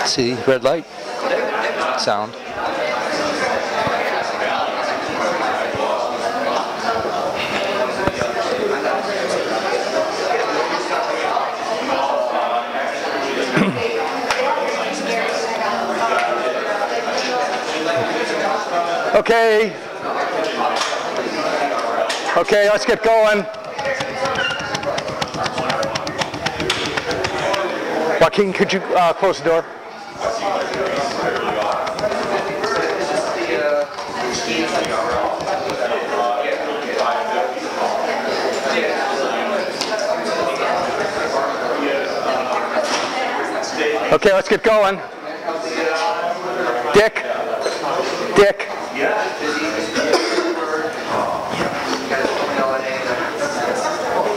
See, red light, sound. Okay. Okay, let's get going. Joaquin, could you close the door? Okay, let's get going. Dick? Dick?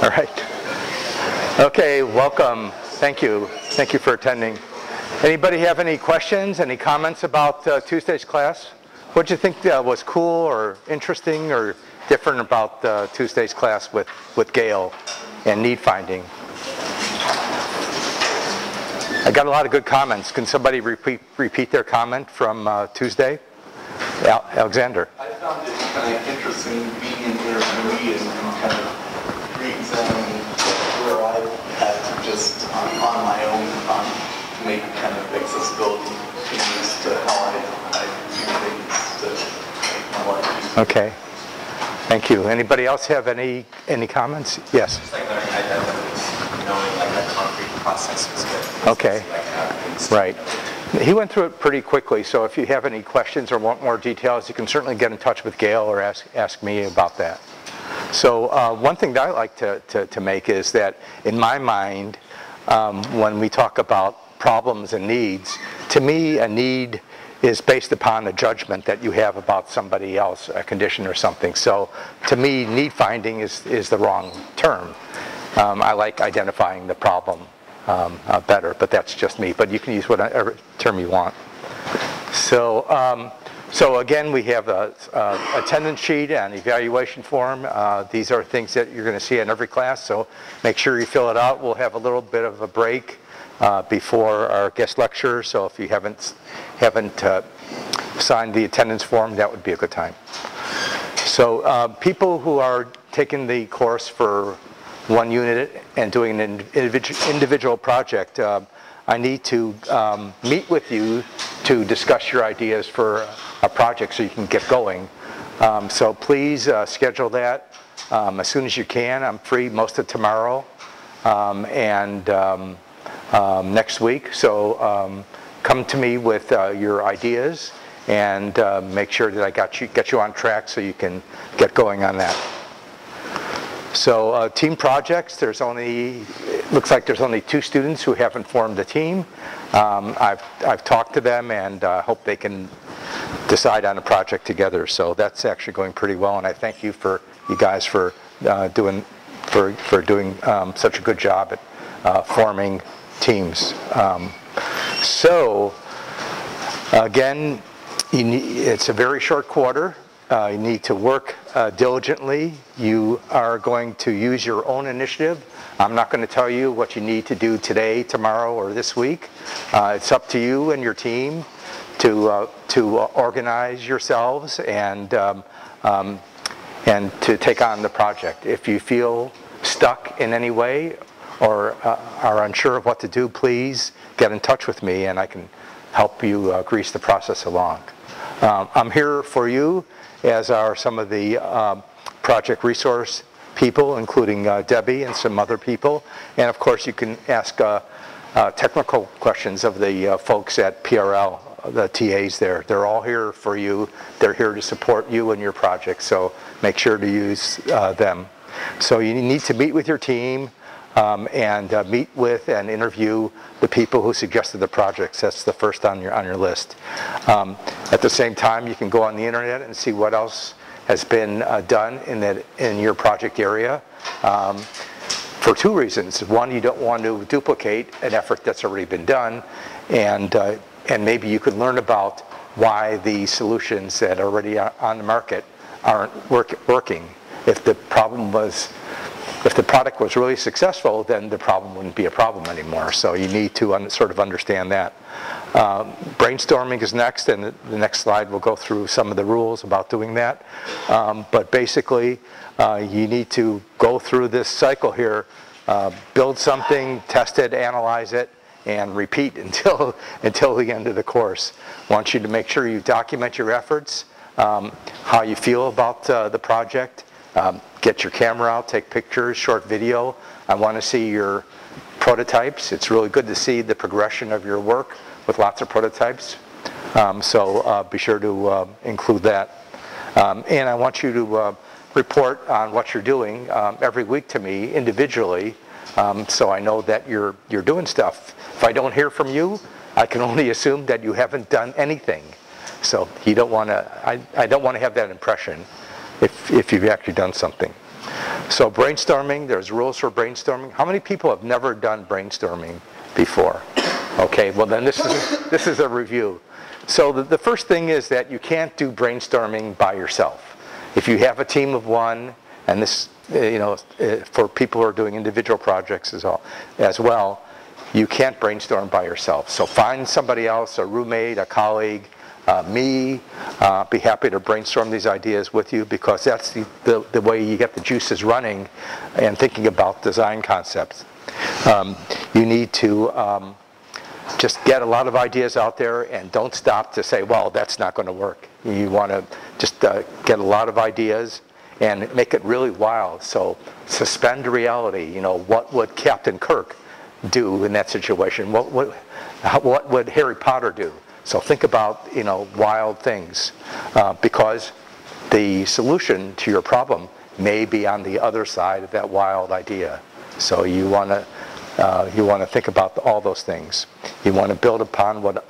All right. Okay, welcome. Thank you. Thank you for attending. Anybody have any questions, any comments about Tuesday's class? What did you think was cool or interesting or different about Tuesday's class with Gail and need finding? I got a lot of good comments. Can somebody repeat their comment from Tuesday? Alexander. I found it kind of interesting being an interviewee and kind of re-examining where I had to just on my own make kind of accessibility changes to how I do things to make my life easier. Okay. Thank you. Anybody else have any comments? Yes. Just like learning identities, knowing like that concrete process was good. Okay. Right. He went through it pretty quickly, so if you have any questions or want more details, you can certainly get in touch with Gail or ask me about that. So one thing that I like to make is that in my mind, when we talk about problems and needs, to me a need is based upon a judgment that you have about somebody else, a condition or something. So to me, need finding is the wrong term. I like identifying the problem better, but that's just me. But you can use whatever term you want. So, so again, we have a attendance sheet and evaluation form. These are things that you're going to see in every class, so make sure you fill it out. We'll have a little bit of a break before our guest lecture, so if you haven't signed the attendance form, that would be a good time. So people who are taking the course for one unit and doing an individual project, I need to meet with you to discuss your ideas for a project so you can get going. So please schedule that as soon as you can. I'm free most of tomorrow and next week. So come to me with your ideas and make sure that I get you on track so you can get going on that. So team projects, it looks like there's only 2 students who haven't formed a team. I've talked to them and hope they can decide on a project together. So that's actually going pretty well, and I thank you guys for doing such a good job at forming teams. So again, it's a very short quarter. You need to work diligently. You are going to use your own initiative. I'm not going to tell you what you need to do today, tomorrow, or this week. It's up to you and your team to organize yourselves and to take on the project. If you feel stuck in any way or are unsure of what to do, please get in touch with me and I can help you grease the process along. I'm here for you, as are some of the project resource people, including Debbie and some other people. And of course, you can ask technical questions of the folks at PRL, the TAs there. They're all here for you. They're here to support you and your project, so make sure to use them. So you need to meet with your team and meet with and interview the people who suggested the projects. That's the first on your list. At the same time, you can go on the internet and see what else has been done in your project area for 2 reasons. One, you don't want to duplicate an effort that's already been done, and maybe you could learn about why the solutions that are already on the market aren't working. If the product was really successful, then the problem wouldn't be a problem anymore. So you need to sort of understand that. Brainstorming is next, and the next slide will go through some of the rules about doing that. But basically, you need to go through this cycle here, build something, test it, analyze it, and repeat until the end of the course. I want you to make sure you document your efforts, how you feel about the project. Get your camera out, take pictures, short video. I want to see your prototypes. It's really good to see the progression of your work with lots of prototypes. So be sure to include that. And I want you to report on what you're doing every week to me individually, so I know that you're doing stuff. If I don't hear from you, I can only assume that you haven't done anything. So you don't want to. I don't want to have that impression if you've actually done something. So brainstorming, there's rules for brainstorming. How many people have never done brainstorming before? Okay, well then this is a review. So the first thing is that you can't do brainstorming by yourself. If you have a team of one, and this, for people who are doing individual projects as well, you can't brainstorm by yourself. So find somebody else, a roommate, a colleague, me, be happy to brainstorm these ideas with you, because that's the way you get the juices running and thinking about design concepts. You need to just get a lot of ideas out there, and don't stop to say, well, that's not going to work. You want to just get a lot of ideas and make it really wild. So suspend reality. What would Captain Kirk do in that situation? What would Harry Potter do? So think about wild things, because the solution to your problem may be on the other side of that wild idea. So you want to think about all those things. You want to build upon what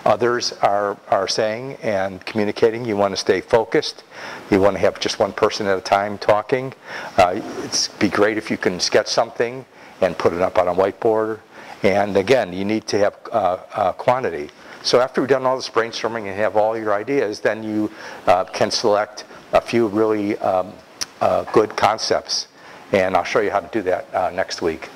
others are saying and communicating. You want to stay focused. You want to have just one person at a time talking. It'd be great if you can sketch something and put it up on a whiteboard. And again, you need to have quantity. So after we've done all this brainstorming and have all your ideas, then you can select a few really good concepts. And I'll show you how to do that next week.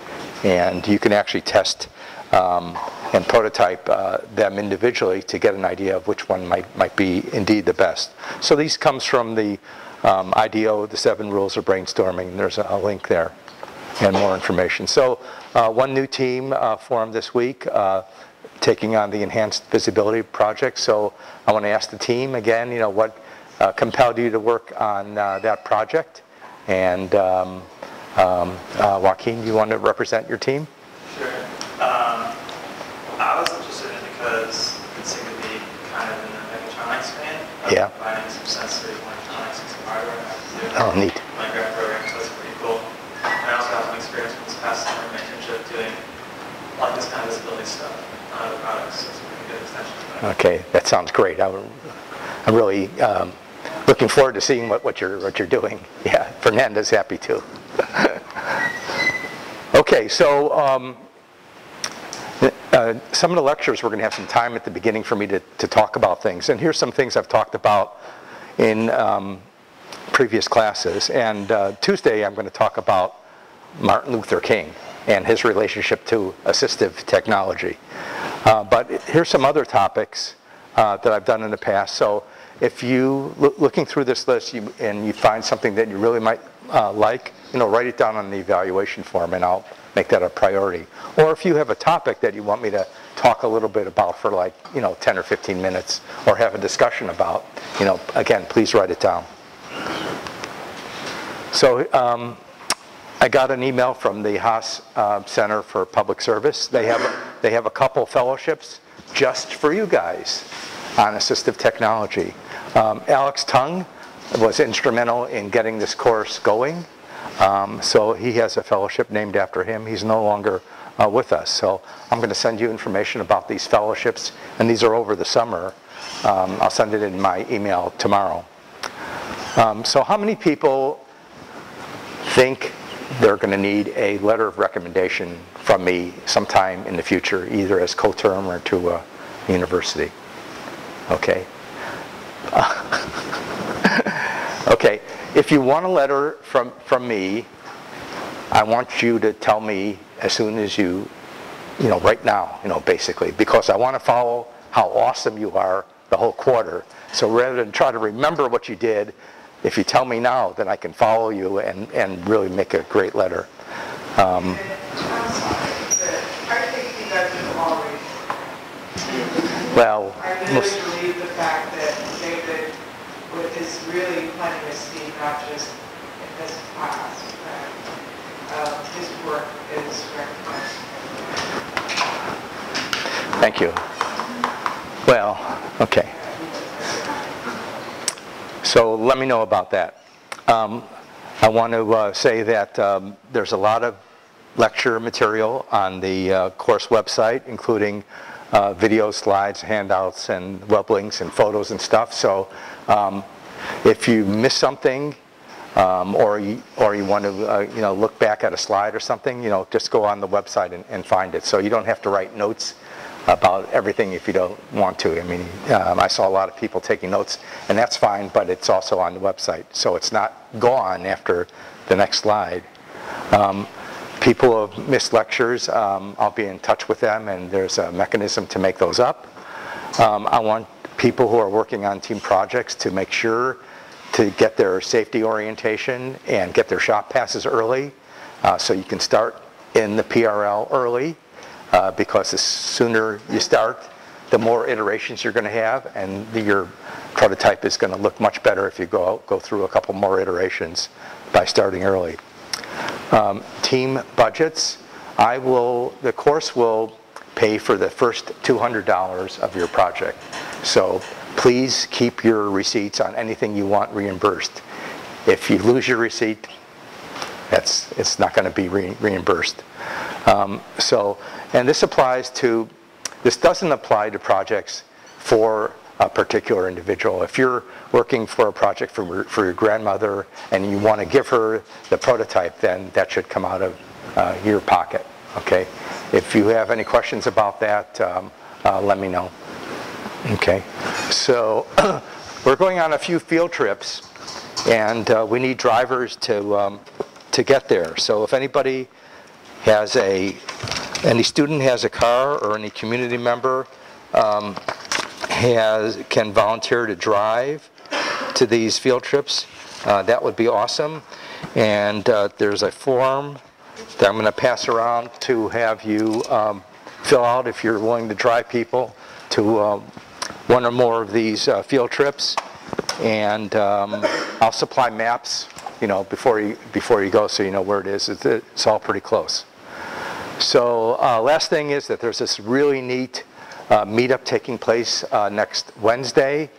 And you can actually test and prototype them individually to get an idea of which one might be indeed the best. So these comes from the IDEO, the 7 Rules of Brainstorming. There's a link there and more information. So one new team formed this week, taking on the Enhanced Visibility Project. So I want to ask the team again, what compelled you to work on that project? And Joaquin, you want to represent your team? Sure. I was interested in it because it seemed to be kind of in the mechatronics span. Yeah. Combining some sensory electronics and some hardware. Oh, neat. Minecraft program, so that's pretty cool. And I also have some experience from this past summer in my internship doing like this kind of visibility stuff on other products. So it's a pretty good extension of that. Okay, that sounds great. I'm really looking forward to seeing what you're doing. Yeah, Fernanda's happy too. Okay, so some of the lectures, we're going to have some time at the beginning for me to talk about things. And here's some things I've talked about in previous classes. And Tuesday, I'm going to talk about Martin Luther King and his relationship to assistive technology. But here's some other topics that I've done in the past. So if you, looking through this list, and you find something that you really might like, write it down on the evaluation form, and I'll make that a priority. Or if you have a topic that you want me to talk a little bit about for 10 or 15 minutes, or have a discussion about, again, please write it down. So I got an email from the Haas Center for Public Service. They have a couple fellowships just for you guys on assistive technology. Alex Tung was instrumental in getting this course going. So he has a fellowship named after him. He's no longer with us. So I'm going to send you information about these fellowships, and these are over the summer. I'll send it in my email tomorrow. So how many people think they're going to need a letter of recommendation from me sometime in the future, either as co-term or to a university? Okay. Okay. If you want a letter from me, I want you to tell me as soon as you right now, basically, because I want to follow how awesome you are the whole quarter. So rather than try to remember what you did, if you tell me now, then I can follow you and really make a great letter. I'm sorry, but I think you guys have already. Well, I really believe the fact that David is really planting a seed, not just in this class, but his work is recognized. Thank you. Well, okay. So let me know about that. I want to say that there's a lot of lecture material on the course website, including videos, slides, handouts, and web links and photos and stuff. So if you miss something or you want to look back at a slide or something, just go on the website and find it. So you don't have to write notes about everything if you don't want to. I mean, I saw a lot of people taking notes, and that's fine, but it's also on the website. So it's not gone after the next slide. People who have missed lectures, I'll be in touch with them, and there's a mechanism to make those up. I want people who are working on team projects to make sure to get their safety orientation and get their shop passes early, so you can start in the PRL early. Because the sooner you start, the more iterations you're going to have, and your prototype is going to look much better if you go through a couple more iterations by starting early. Team budgets. The course will pay for the first $200 of your project. So please keep your receipts on anything you want reimbursed. If you lose your receipt, it's not going to be reimbursed. And this doesn't apply to projects for a particular individual. If you're working for a project for your grandmother and you want to give her the prototype, then that should come out of your pocket, okay? If you have any questions about that, let me know. Okay, so we're going on a few field trips, and we need drivers to get there. So if any student has a car or any community member can volunteer to drive to these field trips, that would be awesome. And there's a form that I'm going to pass around to have you fill out if you're willing to drive people to one or more of these field trips. And I'll supply maps, before you go, so you know where it is. It's all pretty close. So last thing is that there's this really neat meetup taking place next Wednesday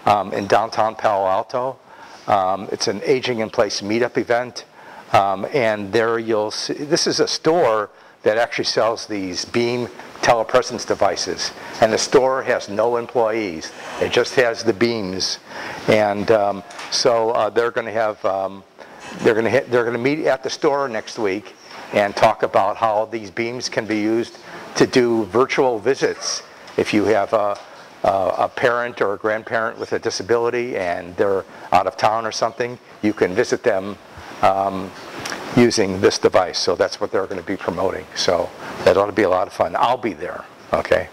in downtown Palo Alto. It's an aging in place meetup event, and there you'll see, this is a store that actually sells these Beam telepresence devices, and the store has no employees. It just has the beams, and so they're going to have they're going to meet at the store next week and talk about how these beams can be used to do virtual visits. If you have a parent or a grandparent with a disability and they're out of town or something, you can visit them using this device. So that's what they're going to be promoting. So that ought to be a lot of fun. I'll be there, okay?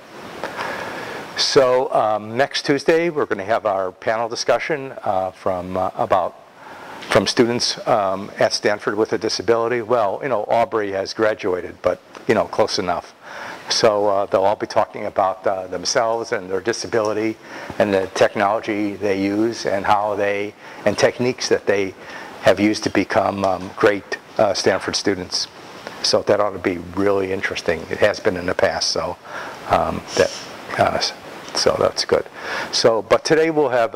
So next Tuesday, we're going to have our panel discussion from students at Stanford with a disability. Well, Aubrey has graduated, but, close enough. So they'll all be talking about themselves and their disability and the technology they use and and techniques that they have used to become great Stanford students. So that ought to be really interesting. It has been in the past, so so that's good. So, but today we'll have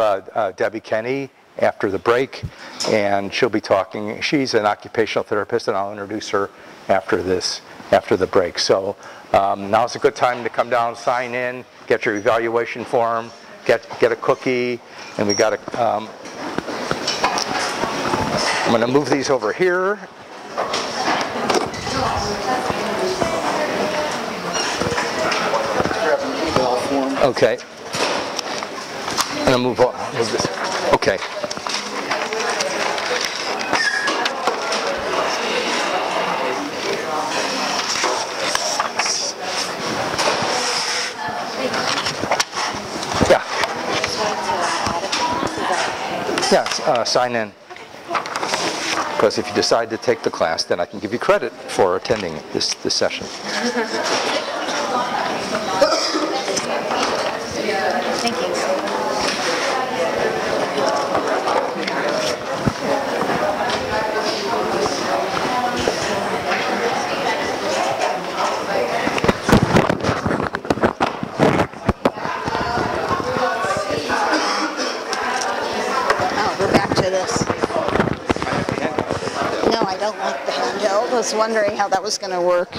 Debbie Kenny after the break, and she'll be talking. She's an occupational therapist, and I'll introduce her after the break. So now's a good time to come down, sign in, get your evaluation form, get a cookie, and we got I'm going to move these over here. Okay. I'm going to move this. Okay. Yeah, sign in. Because if you decide to take the class, then I can give you credit for attending this session. Thank you. I don't like the handheld. I was wondering how that was going to work.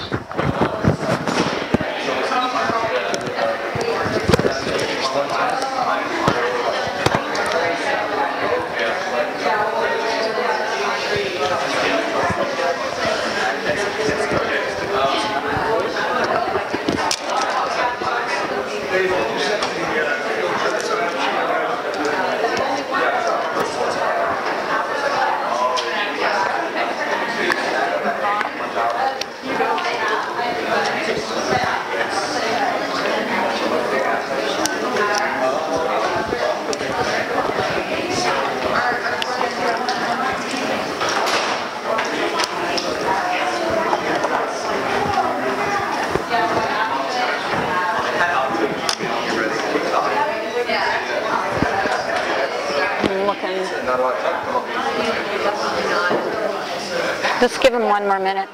Just give him one more minute.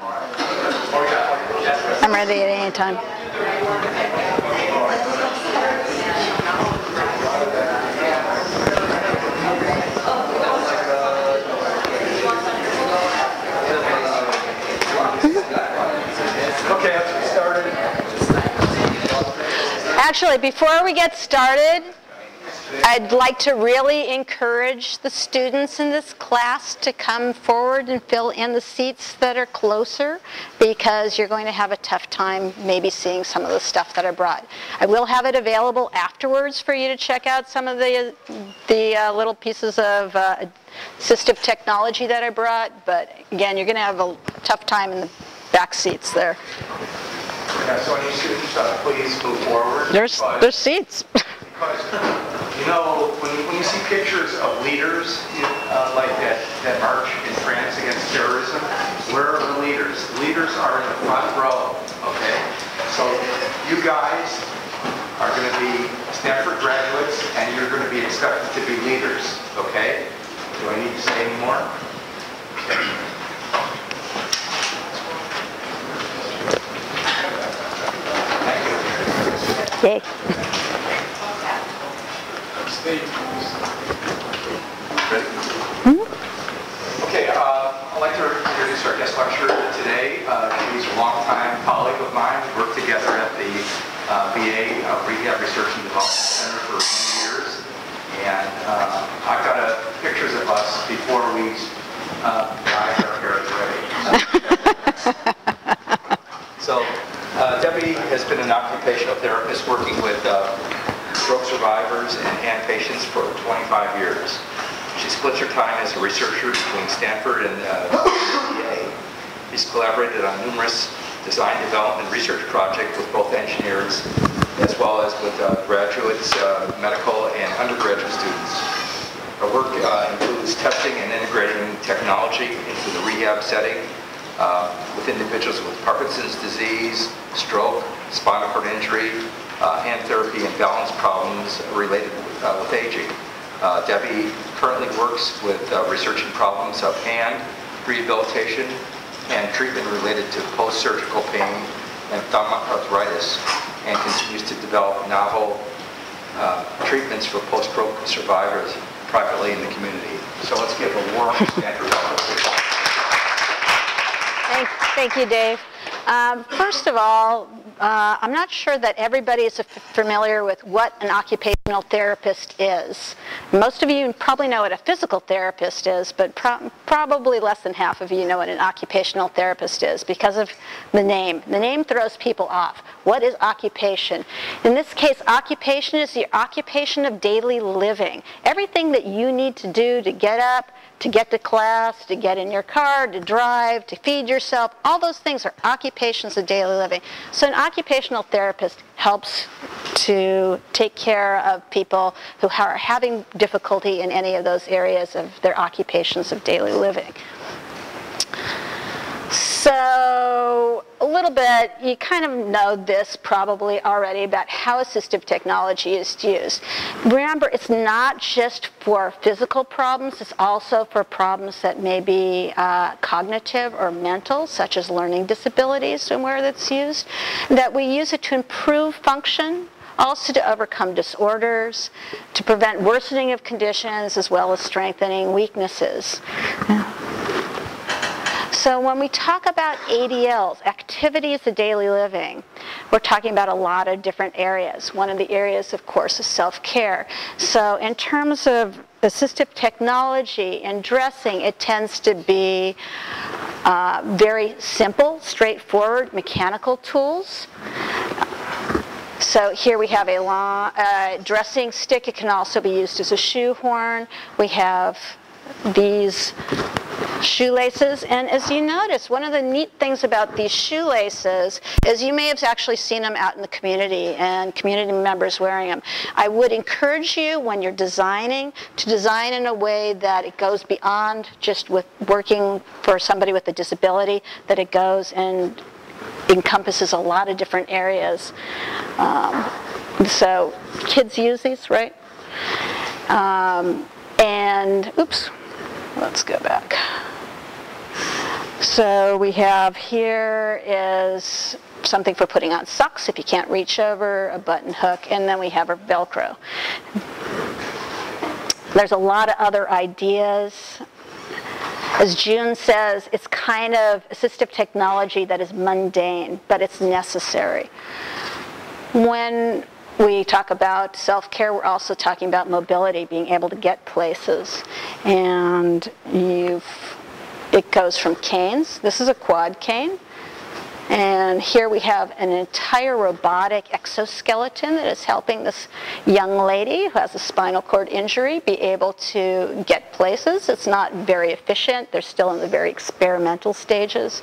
I'm ready at any time. Okay, let's get started. Actually, before we get started, I'd like to really encourage the students in this class to come forward and fill in the seats that are closer, because you're going to have a tough time maybe seeing some of the stuff that I brought. I will have it available afterwards for you to check out some of the little pieces of assistive technology that I brought, but again, you're going to have a tough time in the back seats there. Yeah, so any students, please move forward. There's seats. Because, you know, when you see pictures of leaders like that march in France against terrorism, where are the leaders? The leaders are in the front row, okay? So you guys are going to be Stanford graduates, and you're going to be expected to be leaders, okay? Do I need to say any more? Okay. Thank you. Yay. Ready? Okay, I'd like to introduce our guest lecturer today. He's a longtime colleague of mine. We worked together at the VA Rehab Research and Development Center for many years. And I've got pictures of us before we dyed our hair gray. So Debbie has been an occupational therapist working with stroke survivors and hand patients for 25 years. She splits her time as a researcher between Stanford and VA. She's collaborated on numerous design development research projects with both engineers as well as with graduates, medical, and undergraduate students. Her work includes testing and integrating technology into the rehab setting with individuals with Parkinson's disease, stroke, spinal cord injury, hand therapy, and balance problems related with aging. Debbie currently works with researching problems of hand rehabilitation and treatment related to post-surgical pain and thumb arthritis, and continues to develop novel treatments for post-stroke survivors privately in the community. So let's give a warm Stanford welcome. Thank you, Dave. First of all, I'm not sure that everybody is familiar with what an occupational therapist is. Most of you probably know what a physical therapist is, but probably less than half of you know what an occupational therapist is because of the name. The name throws people off. What is occupation? In this case, occupation is the occupation of daily living. Everything that you need to do to get up, to get to class, to get in your car, to drive, to feed yourself. All those things are occupations of daily living. So an occupational therapist helps to take care of people who are having difficulty in any of those areas of their occupations of daily living. So a little bit, you kind of know this probably already about how assistive technology is used. Remember, it's not just for physical problems, it's also for problems that may be cognitive or mental, such as learning disabilities and where that's used. That we use it to improve function, also to overcome disorders, to prevent worsening of conditions, as well as strengthening weaknesses. So when we talk about ADLs, activities of daily living, we're talking about a lot of different areas. One of the areas, of course, is self-care. So in terms of assistive technology and dressing, it tends to be very simple, straightforward, mechanical tools. So here we have a long dressing stick. It can also be used as a shoehorn. We have these shoelaces, and as you notice, one of the neat things about these shoelaces is you may have actually seen them out in the community and community members wearing them. I would encourage you, when you're designing, to design in a way that it goes beyond just with working for somebody with a disability, that it goes and encompasses a lot of different areas. So kids use these, right? And oops, let's go back. So we have here is something for putting on socks if you can't reach over, a button hook, and then we have our Velcro. There's a lot of other ideas. As June says, it's kind of assistive technology that is mundane, but it's necessary. When we talk about self-care, we're also talking about mobility, being able to get places. And it goes from canes. This is a quad cane. And here we have an entire robotic exoskeleton that is helping this young lady who has a spinal cord injury be able to get places. It's not very efficient. They're still in the very experimental stages.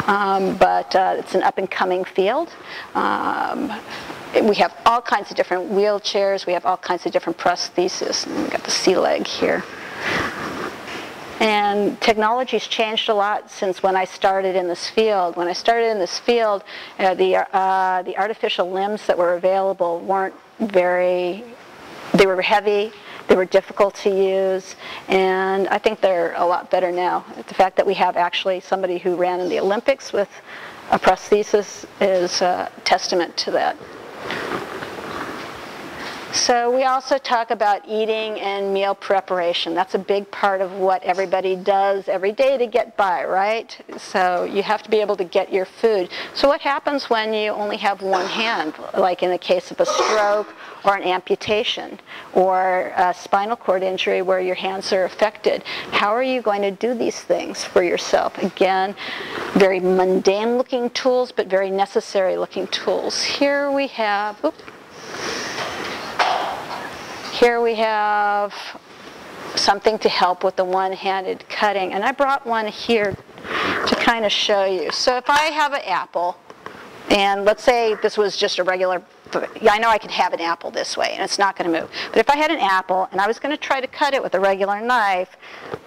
But it's an up-and-coming field. We have all kinds of different wheelchairs. We have all kinds of different prostheses. And we've got the sea leg here. And technology's changed a lot since when I started in this field. When I started in this field, the artificial limbs that were available weren't they were heavy, they were difficult to use, and I think they're a lot better now. The fact that we have actually somebody who ran in the Olympics with a prosthesis is a testament to that. So we also talk about eating and meal preparation. That's a big part of what everybody does every day to get by, right? So you have to be able to get your food. So what happens when you only have one hand, like in the case of a stroke or an amputation or a spinal cord injury where your hands are affected? How are you going to do these things for yourself? Again, very mundane looking tools, but very necessary looking tools. Here we have, Here we have something to help with the one-handed cutting. And I brought one here to kind of show you. So if I have an apple, and let's say this was just a regular, I know I can have an apple this way, and it's not going to move. But if I had an apple, and I was going to try to cut it with a regular knife,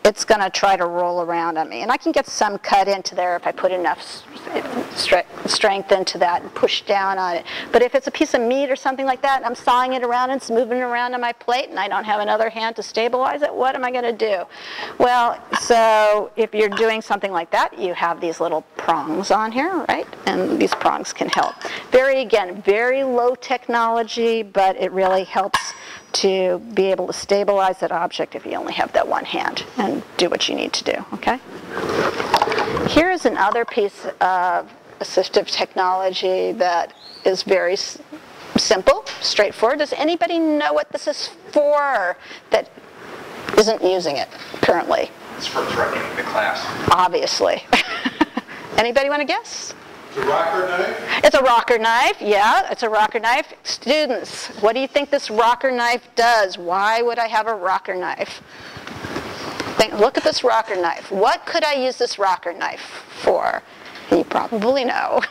it's going to try to roll around on me. And I can get some cut into there if I put enough strength into that and push down on it. But if it's a piece of meat or something like that, and I'm sawing it around and it's moving around on my plate, and I don't have another hand to stabilize it, what am I going to do? Well, so if you're doing something like that, you have these little prongs on here, right? And these prongs can help. Again, very low technology, but it really helps to be able to stabilize that object if you only have that one hand and do what you need to do, okay? Here's another piece of assistive technology that is very simple, straightforward. Does anybody know what this is for that isn't using it currently? It's for threatening the class. Obviously. Anybody want to guess? It's a rocker knife? It's a rocker knife, yeah, it's a rocker knife. Students, what do you think this rocker knife does? Why would I have a rocker knife? Look at this rocker knife. What could I use this rocker knife for? You probably know.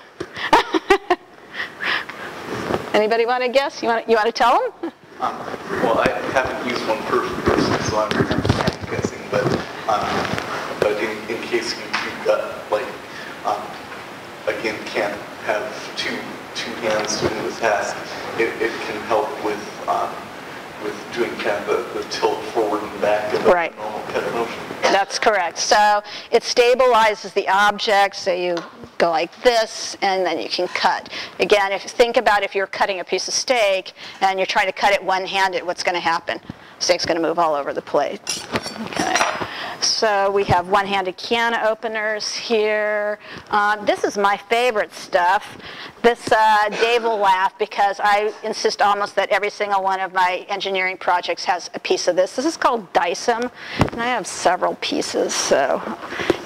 Anybody want to guess? You want to tell them? Well, I haven't used one personally, so I'm guessing. But in case you've got like again can't have two hands doing the task, it can help with doing kind of the tilt forward and back of the normal kind of motion. That's correct. So it stabilizes the object, so you go like this, and then you can cut. Again, if you think about if you're cutting a piece of steak and you're trying to cut it one-handed, what's going to happen? Steak's going to move all over the plate. Okay. So we have one-handed can openers here. This is my favorite stuff. This, Dave will laugh because I insist almost that every single one of my engineering projects has a piece of this. This is called Dyson, and I have several pieces, so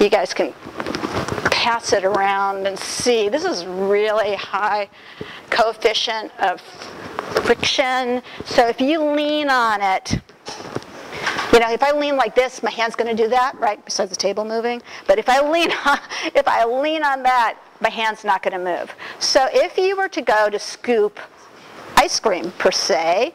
you guys can pass it around and see. This is really high coefficient of friction, so if you lean on it, you know, if I lean like this, my hand's going to do that, right, besides the table moving. But if I lean on that, my hand's not going to move. So if you were to go to scoop ice cream, per se,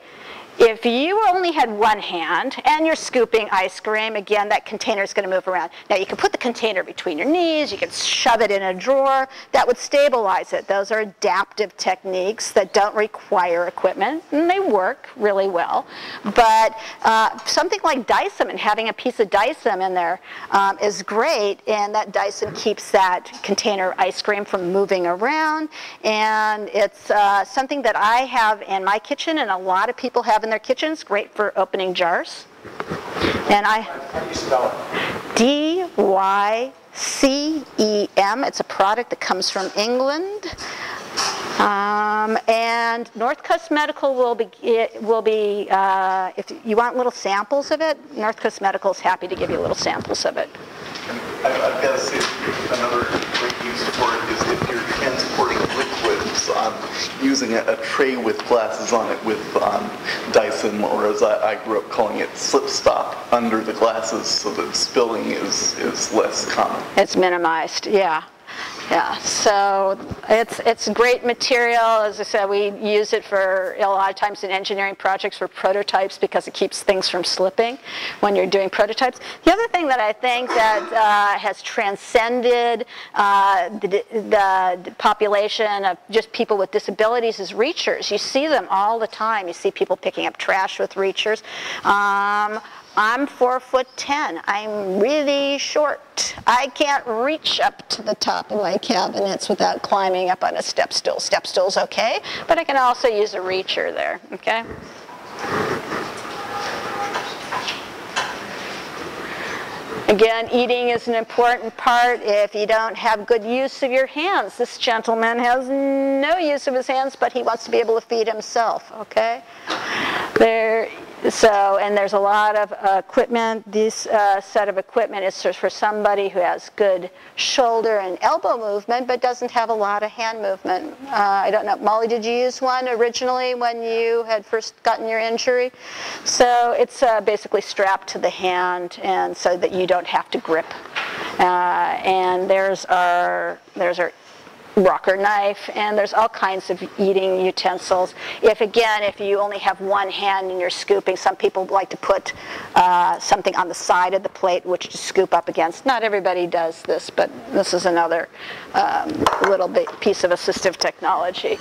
if you only had one hand and you're scooping ice cream, again, that container is going to move around. Now, you can put the container between your knees. You can shove it in a drawer. That would stabilize it. Those are adaptive techniques that don't require equipment, and they work really well. But something like Dyson and having a piece of Dyson in there is great, and that Dyson keeps that container ice cream from moving around. And it's something that I have in my kitchen, and a lot of people have in their kitchens. Great for opening jars. And how do you spell it? D-Y-C-E-M. It's a product that comes from England. And North Coast Medical will be if you want little samples of it, North Coast Medical is happy to give you little samples of it. I've got to say, another great use for it is if you're transporting liquids, using a tray with glasses on it with Dyson, or as I grew up calling it, slip stop under the glasses so that spilling is less common. It's minimized, yeah. Yeah, so it's great material. As I said, we use it for a lot of times in engineering projects for prototypes because it keeps things from slipping when you're doing prototypes. The other thing that I think that has transcended the population of just people with disabilities is reachers. You see them all the time. You see people picking up trash with reachers. I'm 4'10". I'm really short. I can't reach up to the top of my cabinets without climbing up on a step stool. Step stool's okay, but I can also use a reacher there, okay? Again, eating is an important part if you don't have good use of your hands. This gentleman has no use of his hands, but he wants to be able to feed himself, okay? And there's a lot of equipment. This set of equipment is for somebody who has good shoulder and elbow movement but doesn't have a lot of hand movement. I don't know, Molly, did you use one originally when you had first gotten your injury? So it's basically strapped to the hand, and so that you don't have to grip. And there's our rocker knife, and there's all kinds of eating utensils. If you only have one hand and you're scooping, some people like to put something on the side of the plate which to scoop up against. Not everybody does this, but this is another little bit piece of assistive technology.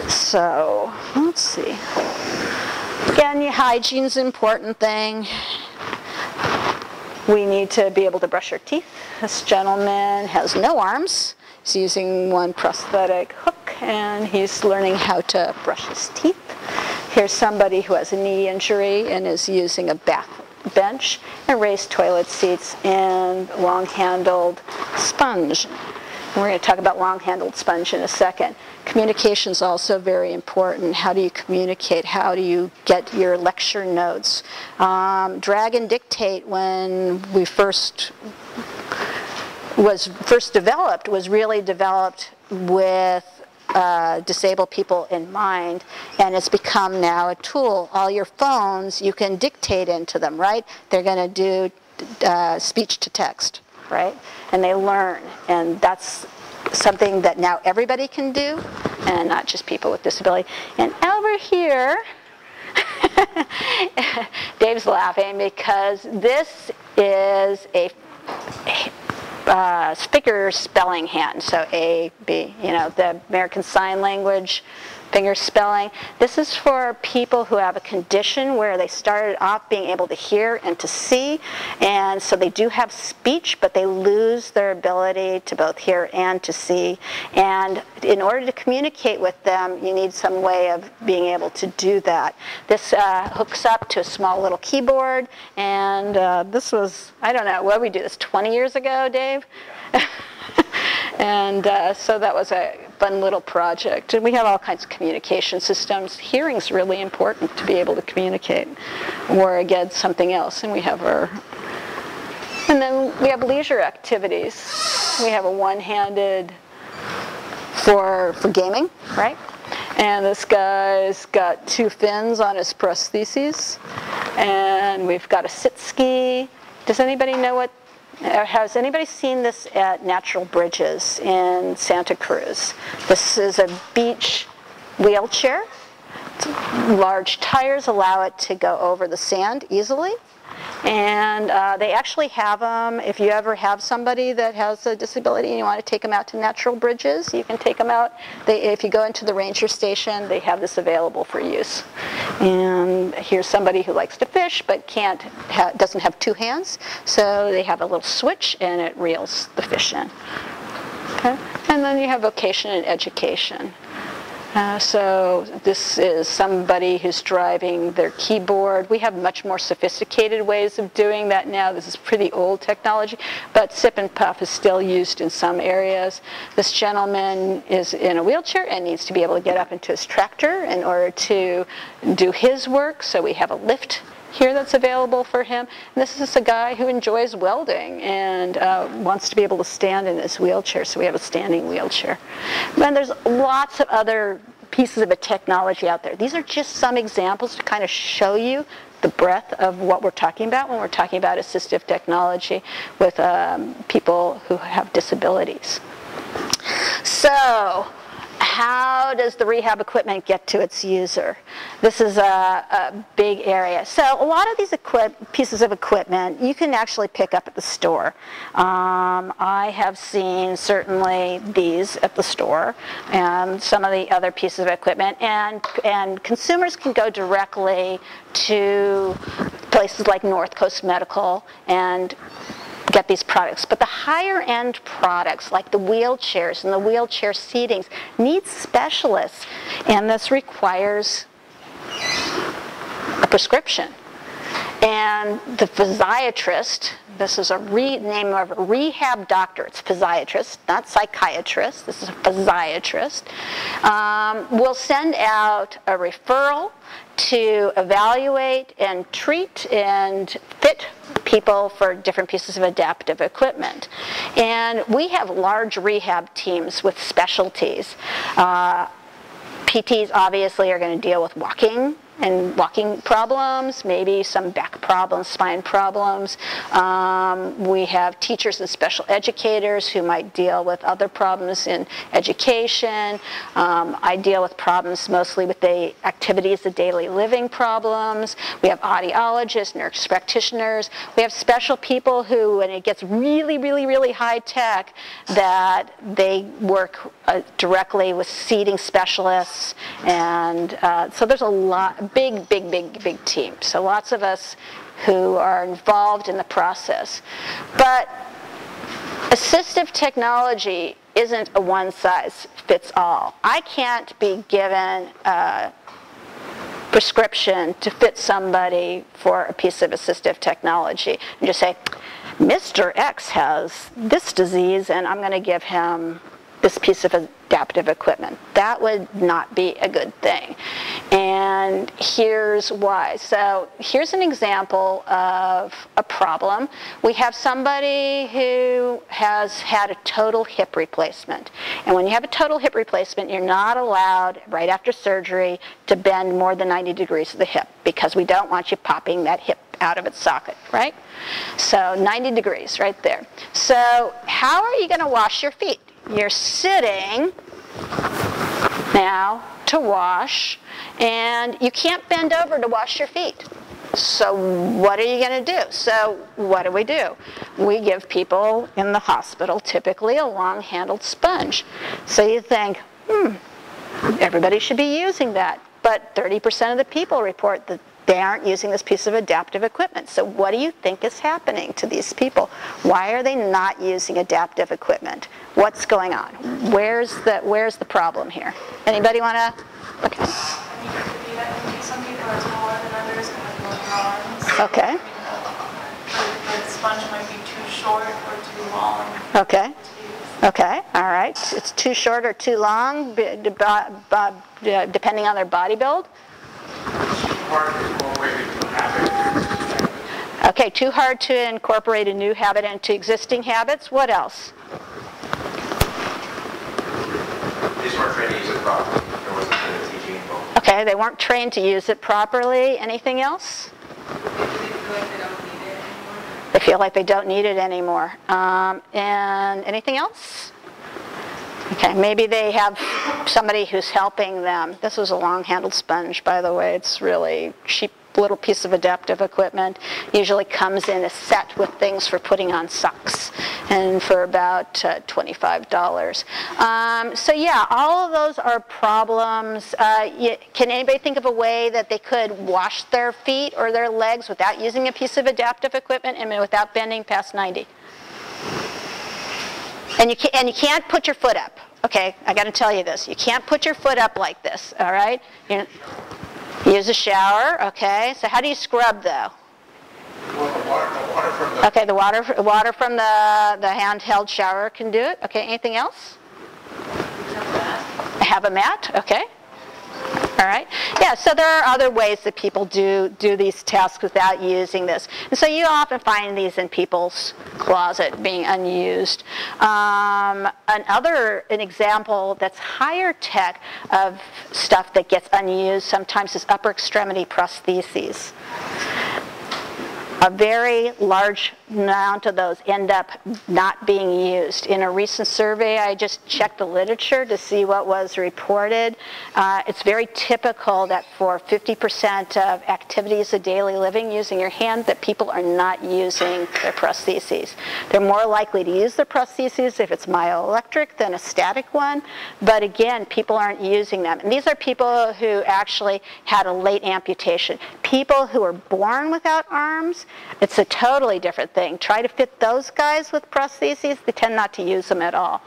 So let's see. Again, your hygiene's an important thing. We need to be able to brush our teeth. This gentleman has no arms. He's using one prosthetic hook, and he's learning how to brush his teeth. Here's somebody who has a knee injury and is using a bath bench and raised toilet seats and long-handled sponge. And we're going to talk about long-handled sponge in a second. Communication is also very important. How do you communicate? How do you get your lecture notes? Drag and dictate, when we was really developed with disabled people in mind, and it's become now a tool. All your phones, you can dictate into them, right? They're going to do speech to text, right? And they learn, and that's something that now everybody can do, and not just people with disability. And over here, Dave's laughing because this is a finger spelling hand, so A, B, the American Sign Language finger spelling. This is for people who have a condition where they started off being able to hear and to see, and so they do have speech, but they lose their ability to both hear and to see. And in order to communicate with them, you need some way of being able to do that. This hooks up to a small little keyboard, and this was, I don't know, what did we do this 20 years ago, Dave? And so that was a fun little project. And we have all kinds of communication systems. Hearing's really important to be able to communicate, or again, something else. And we have and then we have leisure activities. We have a one-handed for gaming, right? And this guy's got 2 fins on his prostheses. And we've got a sit ski. Does anybody know what? Has anybody seen this at Natural Bridges in Santa Cruz? This is a beach wheelchair. Large tires allow it to go over the sand easily. And they actually have them, if you ever have somebody that has a disability and you want to take them out to Natural Bridges, you can take them out. If you go into the ranger station, they have this available for use. And here's somebody who likes to fish but doesn't have 2 hands, so they have a little switch and it reels the fish in. Okay? And then you have vocation and education. So this is somebody who's driving their keyboard. We have much more sophisticated ways of doing that now. This is pretty old technology, but Sip and Puff is still used in some areas. This gentleman is in a wheelchair and needs to be able to get up into his tractor in order to do his work, so we have a lift here that's available for him. And this is a guy who enjoys welding and wants to be able to stand in his wheelchair, so we have a standing wheelchair. And there's lots of other pieces of a technology out there. These are just some examples to kind of show you the breadth of what we're talking about when we're talking about assistive technology with people who have disabilities. So, how does the rehab equipment get to its user? This is a big area. So a lot of these pieces of equipment you can actually pick up at the store. I have seen certainly these at the store and some of the other pieces of equipment, and consumers can go directly to places like North Coast Medical and get these products. But the higher end products like the wheelchairs and the wheelchair seatings need specialists, and this requires a prescription. And the physiatrist, this is a name of a rehab doctor, it's physiatrist, not psychiatrist, this is a physiatrist, will send out a referral to evaluate and treat and fit people for different pieces of adaptive equipment. And we have large rehab teams with specialties. PTs obviously are going to deal with walking and walking problems, maybe some back problems, spine problems. We have teachers and special educators who might deal with other problems in education. I deal with problems mostly with the activities, the daily living problems. We have audiologists, nurse practitioners. We have special people who, when it gets really, really, really high tech, that they work directly with seating specialists. And so there's a lot, big team. So lots of us who are involved in the process. But assistive technology isn't a one-size-fits-all. I can't be given a prescription to fit somebody for a piece of assistive technology and just say, Mr. X has this disease and I'm going to give him this piece of adaptive equipment. That would not be a good thing. And here's why. So here's an example of a problem. We have somebody who has had a total hip replacement. And when you have a total hip replacement, you're not allowed, right after surgery, to bend more than 90 degrees of the hip, because we don't want you popping that hip out of its socket, right? So 90 degrees right there. So how are you going to wash your feet? You're sitting now to wash, and you can't bend over to wash your feet. So what are you going to do? So what do? We give people in the hospital typically a long-handled sponge. So you think, everybody should be using that. But 30% of the people report that they aren't using this piece of adaptive equipment. So what do you think is happening to these people? Why are they not using adaptive equipment? What's going on? Where's the problem here? Anybody want to? Okay. I think it could be that some people are taller than others and have longer arms. Okay. The sponge might be too short or too long. Okay. Okay. All right. It's too short or too long, depending on their body build. Okay, too hard to incorporate a new habit into existing habits. What else? They just weren't trained to use it properly. There wasn't the teaching involved. Okay, they weren't trained to use it properly. Anything else? They feel like they don't need it anymore. And anything else? Okay, maybe they have somebody who's helping them. This is a long-handled sponge, by the way. It's really cheap little piece of adaptive equipment. Usually comes in a set with things for putting on socks, and for about $25. So yeah, all of those are problems. Can anybody think of a way that they could wash their feet or their legs without using a piece of adaptive equipment and without bending past 90? And you can't put your foot up. Okay, I got to tell you this. You can't put your foot up like this, all right? Use a shower, okay? So how do you scrub, though? Well, the water from the... Okay, the water from the handheld shower can do it. Okay, anything else? Have a mat, okay. All right. Yeah, so there are other ways that people do these tasks without using this. And so you often find these in people's closet being unused. An example that's higher tech of stuff that gets unused sometimes is upper extremity prostheses. A very large amount of those end up not being used. In a recent survey, I just checked the literature to see what was reported. It's very typical that for 50% of activities of daily living using your hand, that people are not using their prostheses. They're more likely to use their prostheses if it's myoelectric than a static one, but again, people aren't using them. And these are people who actually had a late amputation. People who are born without arms, it's a totally different thing. Try to fit those guys with prostheses, they tend not to use them at all.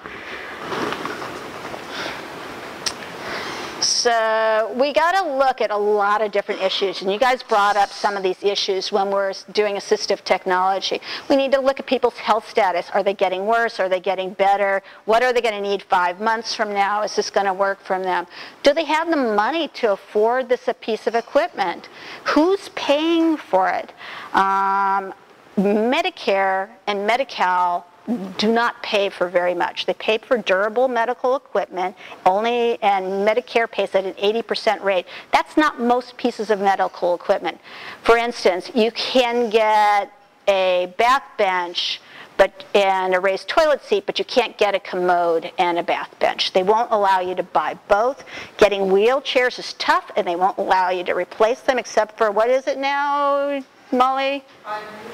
So we got to look at a lot of different issues, and you guys brought up some of these issues when we're doing assistive technology. We need to look at people's health status. Are they getting worse? Are they getting better? What are they going to need 5 months from now? Is this going to work for them? Do they have the money to afford this piece of equipment? Who's paying for it? Medicare and Medi-Cal do not pay for very much. They pay for durable medical equipment only, and Medicare pays at an 80% rate. That's not most pieces of medical equipment. For instance, you can get a back bench and a raised toilet seat, but you can't get a commode and a bath bench. They won't allow you to buy both. Getting wheelchairs is tough, and they won't allow you to replace them except for, what is it now, Molly?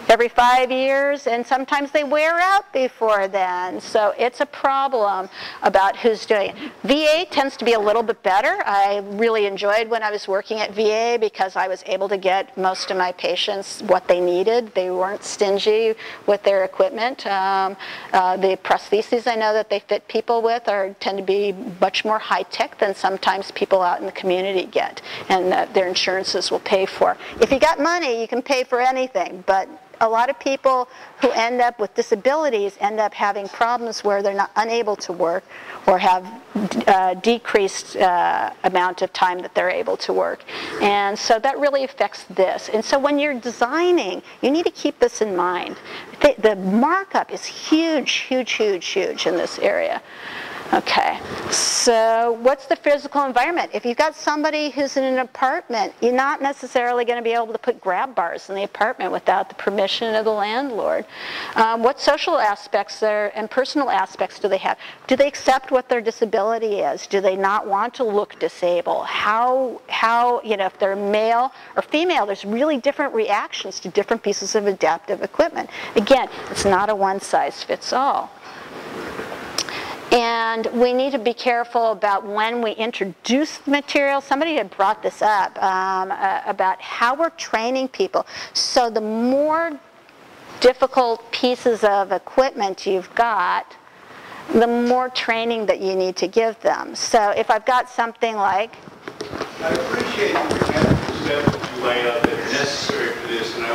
Every 5 years, and sometimes they wear out before then. So it's a problem about who's doing it. VA tends to be a little bit better. I really enjoyed when I was working at VA because I was able to get most of my patients what they needed. They weren't stingy with their equipment. The prostheses I know that they fit people with tend to be much more high-tech than sometimes people out in the community get, and that their insurances will pay for. If you got money, you can pay for anything, but a lot of people who end up with disabilities end up having problems where they're unable to work or have decreased amount of time that they're able to work. And so that really affects this. And so when you're designing, you need to keep this in mind. The markup is huge, huge, huge, huge in this area. Okay, so what's the physical environment? If you've got somebody who's in an apartment, you're not necessarily going to be able to put grab bars in the apartment without the permission of the landlord. What social aspects and personal aspects do they have? Do they accept what their disability is? Do they not want to look disabled? How if they're male or female, there's really different reactions to different pieces of adaptive equipment. Again, it's not a one-size-fits-all. And we need to be careful about when we introduce the material. Somebody had brought this up about how we're training people. So the more difficult pieces of equipment you've got, the more training that you need to give them. So if I've got something like... I appreciate the mechanical steps that you lay out that are necessary for this, and I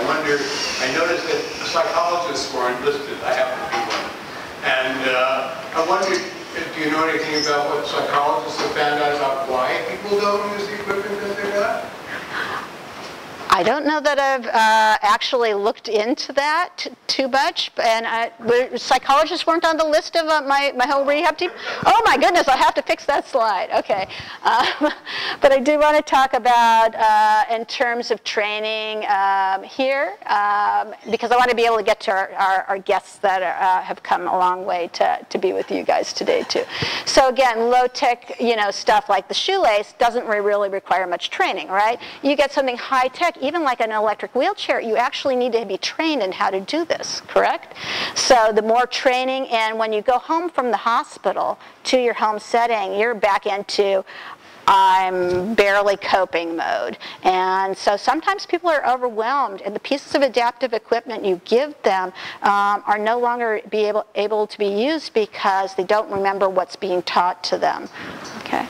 noticed that psychologists weren't listed. I happen to be one. And I wondered, do you know anything about what psychologists have found out about why people don't use the equipment that they got? I don't know that I've actually looked into that too much, and psychologists weren't on the list of my whole rehab team. Oh my goodness, I have to fix that slide. Okay, but I do want to talk about in terms of training here, because I want to be able to get to our guests that have come a long way to be with you guys today too. So again, low tech, stuff like the shoelace doesn't really require much training, right? You get something high tech. Even like an electric wheelchair, you actually need to be trained in how to do this, correct? So the more training, and when you go home from the hospital to your home setting, you're back into I'm barely coping mode. And so sometimes people are overwhelmed, and the pieces of adaptive equipment you give them are no longer able to be used because they don't remember what's being taught to them. Okay.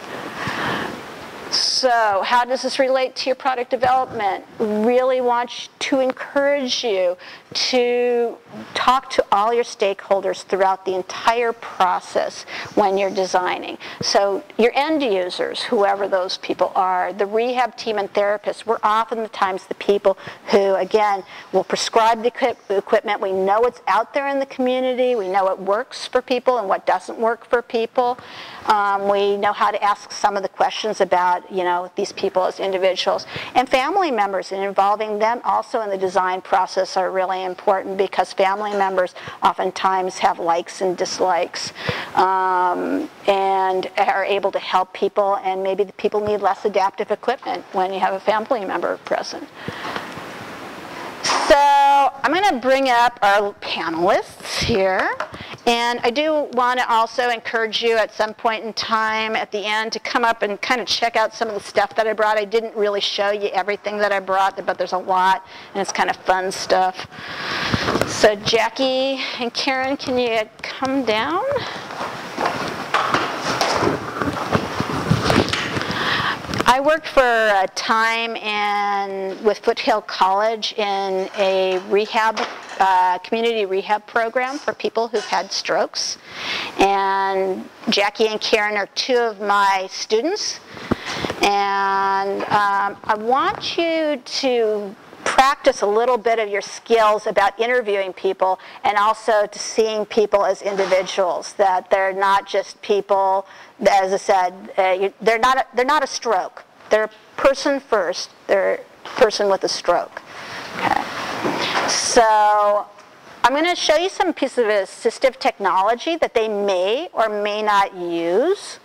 So how does this relate to your product development? Really want to encourage you to talk to all your stakeholders throughout the entire process when you're designing. So your end users, whoever those people are, the rehab team and therapists, we're oftentimes the people who, again, will prescribe the equipment. We know what's out there in the community. We know what works for people and what doesn't work for people. We know how to ask some of the questions about, these people as individuals. And family members, and involving them also in the design process are really important, because family members oftentimes have likes and dislikes and are able to help people, and maybe the people need less adaptive equipment when you have a family member present. So I'm going to bring up our panelists here, and I do want to also encourage you at some point in time at the end to come up and kind of check out some of the stuff that I brought. I didn't really show you everything that I brought, but there's a lot, and it's kind of fun stuff. So Jackie and Karen, can you come down? I worked for a time with Foothill College in a community rehab program for people who've had strokes. And Jackie and Karen are two of my students. And I want you to practice a little bit of your skills about interviewing people, and also to seeing people as individuals, that they're not just people, as I said, they're not a stroke. They're a person first. They're a person with a stroke. Okay. So I'm going to show you some pieces of assistive technology that they may or may not use,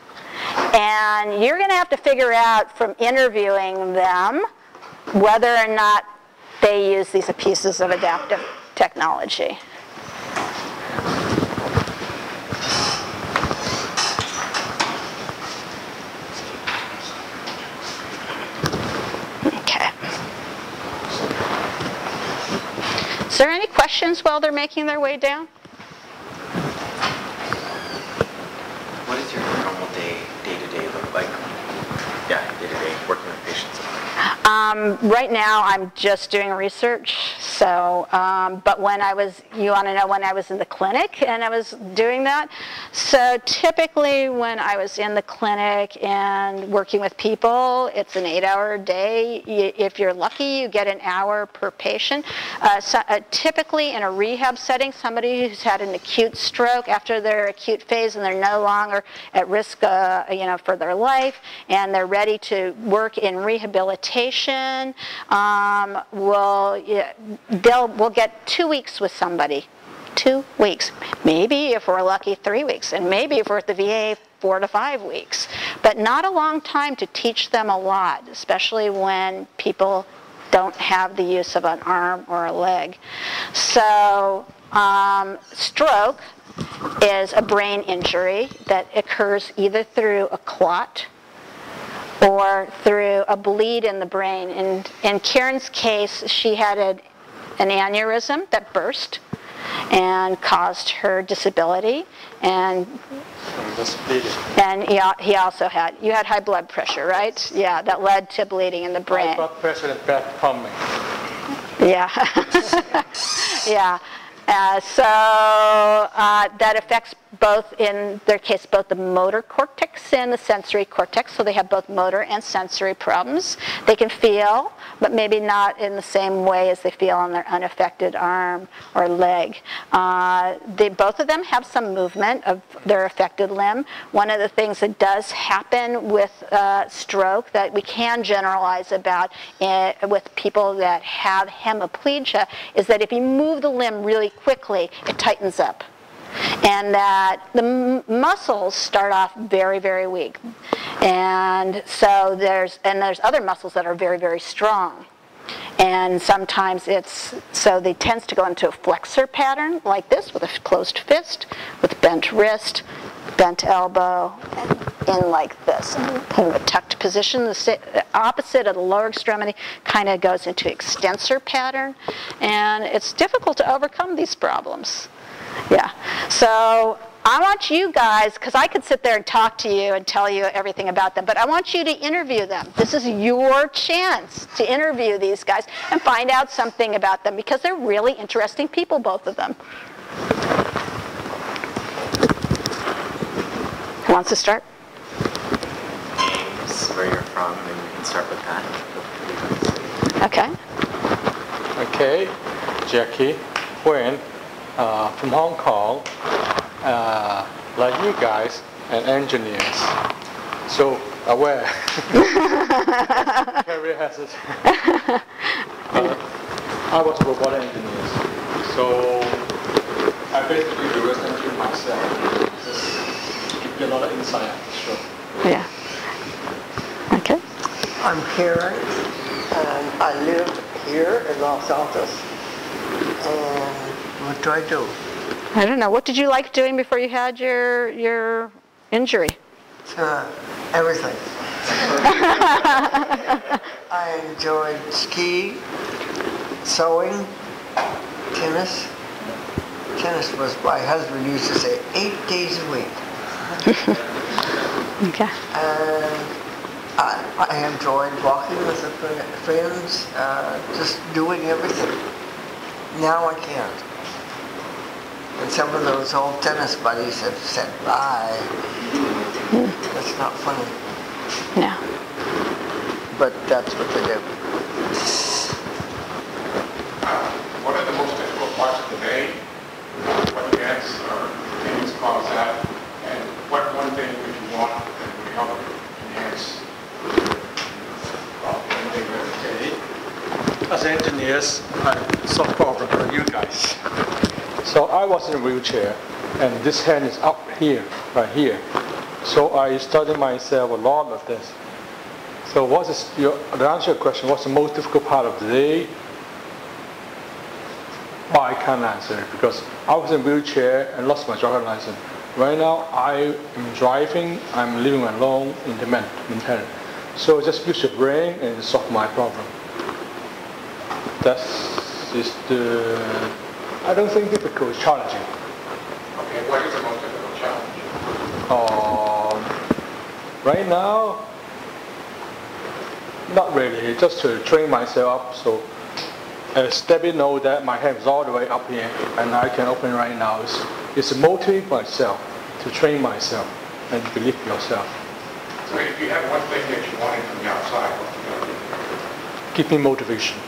and you're going to have to figure out from interviewing them whether or not they use these pieces of adaptive technology. Okay. Is there any questions while they're making their way down? What does your normal day-to-day look like? Yeah, day-to-day working with patients. Right now, I'm just doing research. So, but when I was, you want to know when I was in the clinic and I was doing that? So typically when I was in the clinic and working with people, it's an 8-hour day. If you're lucky, you get an hour per patient. Typically in a rehab setting, somebody who's had an acute stroke after their acute phase and they're no longer at risk for their life and they're ready to work in rehabilitation, we'll get 2 weeks with somebody. 2 weeks. Maybe if we're lucky, 3 weeks. And maybe if we're at the VA, 4 to 5 weeks. But not a long time to teach them a lot, especially when people don't have the use of an arm or a leg. So stroke is a brain injury that occurs either through a clot or through a bleed in the brain. And in Karen's case, she had an aneurysm that burst and caused her disability. And he also had, you had high blood pressure, right? Yeah, that led to bleeding in the brain. High blood pressure and bad plumbing. Yeah. Yeah. That affects both, in their case, both the motor cortex and the sensory cortex. So they have both motor and sensory problems. They can feel, but maybe not in the same way as they feel on their unaffected arm or leg. Both of them have some movement of their affected limb. One of the things that does happen with stroke that we can generalize about with people that have hemiplegia is that if you move the limb really quickly, it tightens up. And that the muscles start off very, very weak. And so there's other muscles that are very, very strong. And sometimes they tend to go into a flexor pattern like this with a closed fist, with bent wrist, bent elbow, and in like this, kind of a tucked position. The opposite of the lower extremity kind of goes into extensor pattern. And it's difficult to overcome these problems. Yeah, so I want you guys, because I could sit there and talk to you and tell you everything about them, but I want you to interview them. This is your chance to interview these guys and find out something about them because they're really interesting people, both of them. Who wants to start? Names, where you're from, and you can start with that. Okay. Okay, Jackie, when? From Hong Kong, like you guys, and engineers. So aware. Career hazard. I was a robot engineer, so I basically reverse engineer myself. Just give you a lot of insight, sure. Yeah. Okay. I'm Karen, and I live here in Los Altos. What do I do? I don't know. What did you like doing before you had your injury? Everything. I enjoyed skiing, sewing, tennis. Tennis was, my husband used to say, 8 days a week. Okay. And I enjoyed walking with friends, just doing everything. Now I can't. And some of those old tennis buddies have said bye. That's not funny. No. But that's what they do. What are the most difficult parts of the day? What events or things cause that? And what one thing would you want that would help enhance? Okay. As engineers, I solve problems for you guys. So I was in a wheelchair, and this hand is up here, right here. So I studied myself a lot of this. So to answer your question, what's the most difficult part of the day? Well, I can't answer it because I was in a wheelchair and lost my driver's license. Right now, I am driving, I'm living alone in the mentality. So just use your brain and solve my problem. That is I don't think difficult, it's challenging. Okay, what is the most difficult challenge? Right now, not Not really, just to train myself up. So as Debbie knows that my hand is all the way up here and I can open right now. It's to motivate myself, to train myself and believe yourself. So if you have one thing that you wanted from the outside, what would you do? Give me motivation.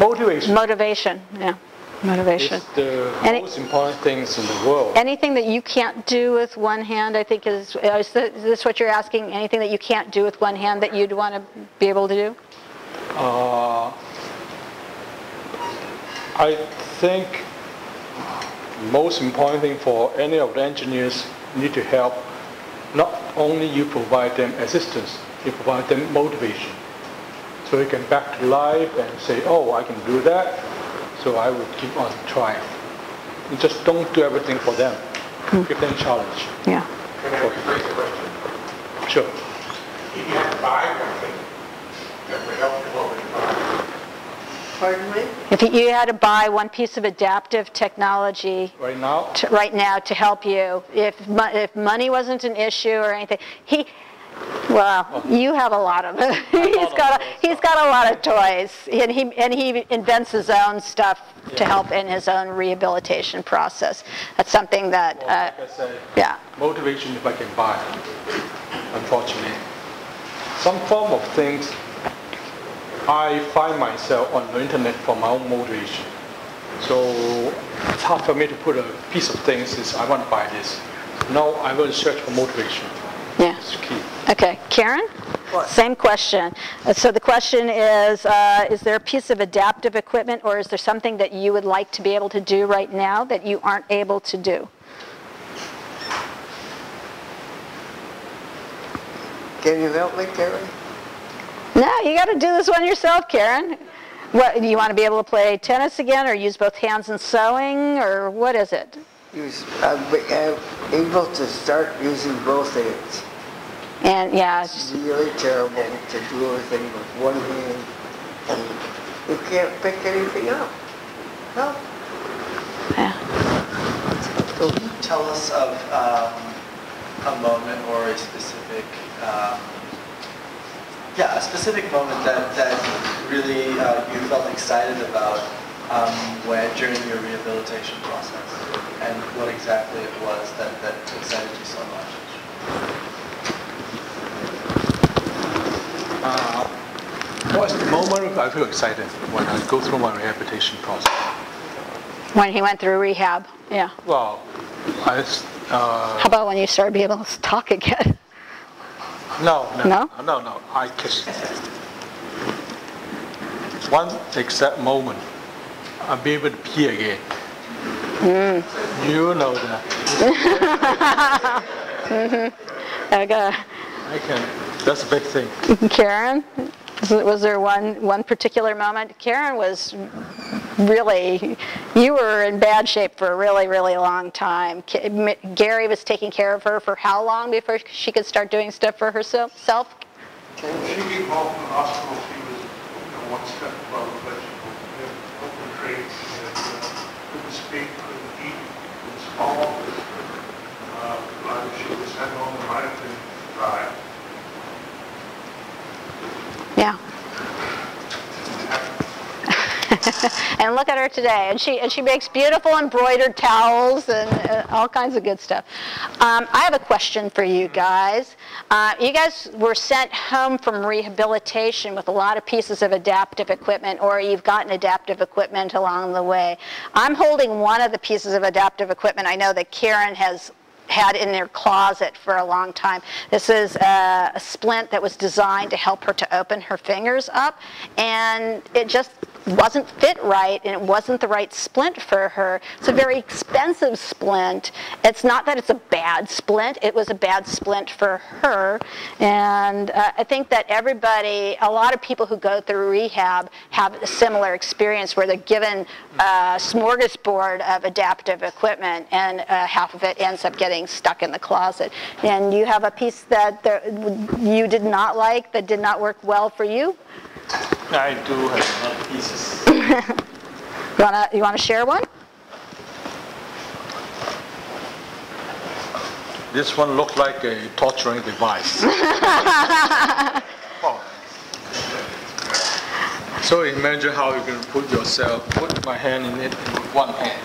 Motivation. Motivation, yeah. Motivation. It's the most important things in the world. Anything that you can't do with one hand, I think is this what you're asking? Anything that you can't do with one hand that you'd want to be able to do? I think most important thing for any of the engineers need to help, not only you provide them assistance, you provide them motivation. So you can back to life and say, oh, I can do that, so I will keep on trying. You just don't do everything for them. Give them challenge. Yeah. Can I rephrase the question? Sure. If you had to buy one thing that would help you, what would you buy? Pardon me? If you had to buy one piece of adaptive technology right now to help you, if money wasn't an issue or anything, you have a lot of it. He's got a lot of toys, and he invents his own stuff to help in his own rehabilitation process. That's something that like I said, motivation if I can buy, unfortunately. Some form of things I find myself on the internet for my own motivation. So it's hard for me to put a piece of things is I want to buy this. No, I will search for motivation. Yeah. It's key. Okay, Karen? What? Same question. So the question is there a piece of adaptive equipment or is there something that you would like to be able to do right now that you aren't able to do? Can you help me, Karen? No, you got to do this one yourself, Karen. What, do you want to be able to play tennis again or use both hands in sewing or what is it? I'm able to start using both hands. And yeah, it's really terrible to do everything with one hand, and you can't pick anything up. No. Yeah. Can you tell us of a moment or a specific, a specific moment that really you felt excited about during your rehabilitation process, and what exactly it was that excited you so much? What's the moment I feel excited when I go through my rehabilitation process? When he went through rehab, yeah. Well, how about when you started being able to talk again? No. I just one exact moment I'll be able to pee again. You know that. Okay. I can. That's a big thing. Karen, was there one particular moment? Karen was really, you were in bad shape for a really, really long time. Gary was taking care of her for how long before she could start doing stuff for herself? When she came home from the hospital, she was one step above a vegetable. She had open trachea and couldn't speak, couldn't eat, couldn't swallow. She was sent home to my to die. Yeah. And look at her today, and she makes beautiful embroidered towels and all kinds of good stuff. I have a question for you guys. You guys were sent home from rehabilitation with a lot of pieces of adaptive equipment, or you've gotten adaptive equipment along the way. I'm holding one of the pieces of adaptive equipment I know that Karen has had in their closet for a long time. This is a splint that was designed to help her to open her fingers up, and it just wasn't fit right, and it wasn't the right splint for her. It's a very expensive splint. It's not that it's a bad splint, it was a bad splint for her. And I think that a lot of people who go through rehab have a similar experience where they're given a smorgasbord of adaptive equipment, and half of it ends up getting stuck in the closet. And you have a piece that you did not like, that did not work well for you? I do have other pieces. You want to share one? This one looked like a torturing device. So imagine how you can put my hand in it with one hand.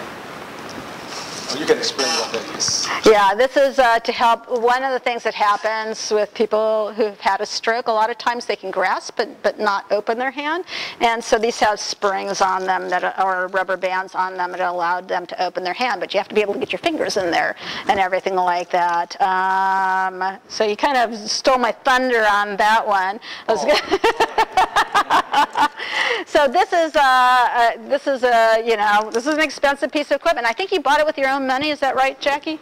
You can explain what that is. Yeah, this is to help. One of the things that happens with people who've had a stroke, a lot of times they can grasp but not open their hand. And so these have springs on them or rubber bands on them that allow them to open their hand. But you have to be able to get your fingers in there and everything like that. So you kind of stole my thunder on that one. So this is an expensive piece of equipment. I think you bought it with your own money. Is that right, Jackie?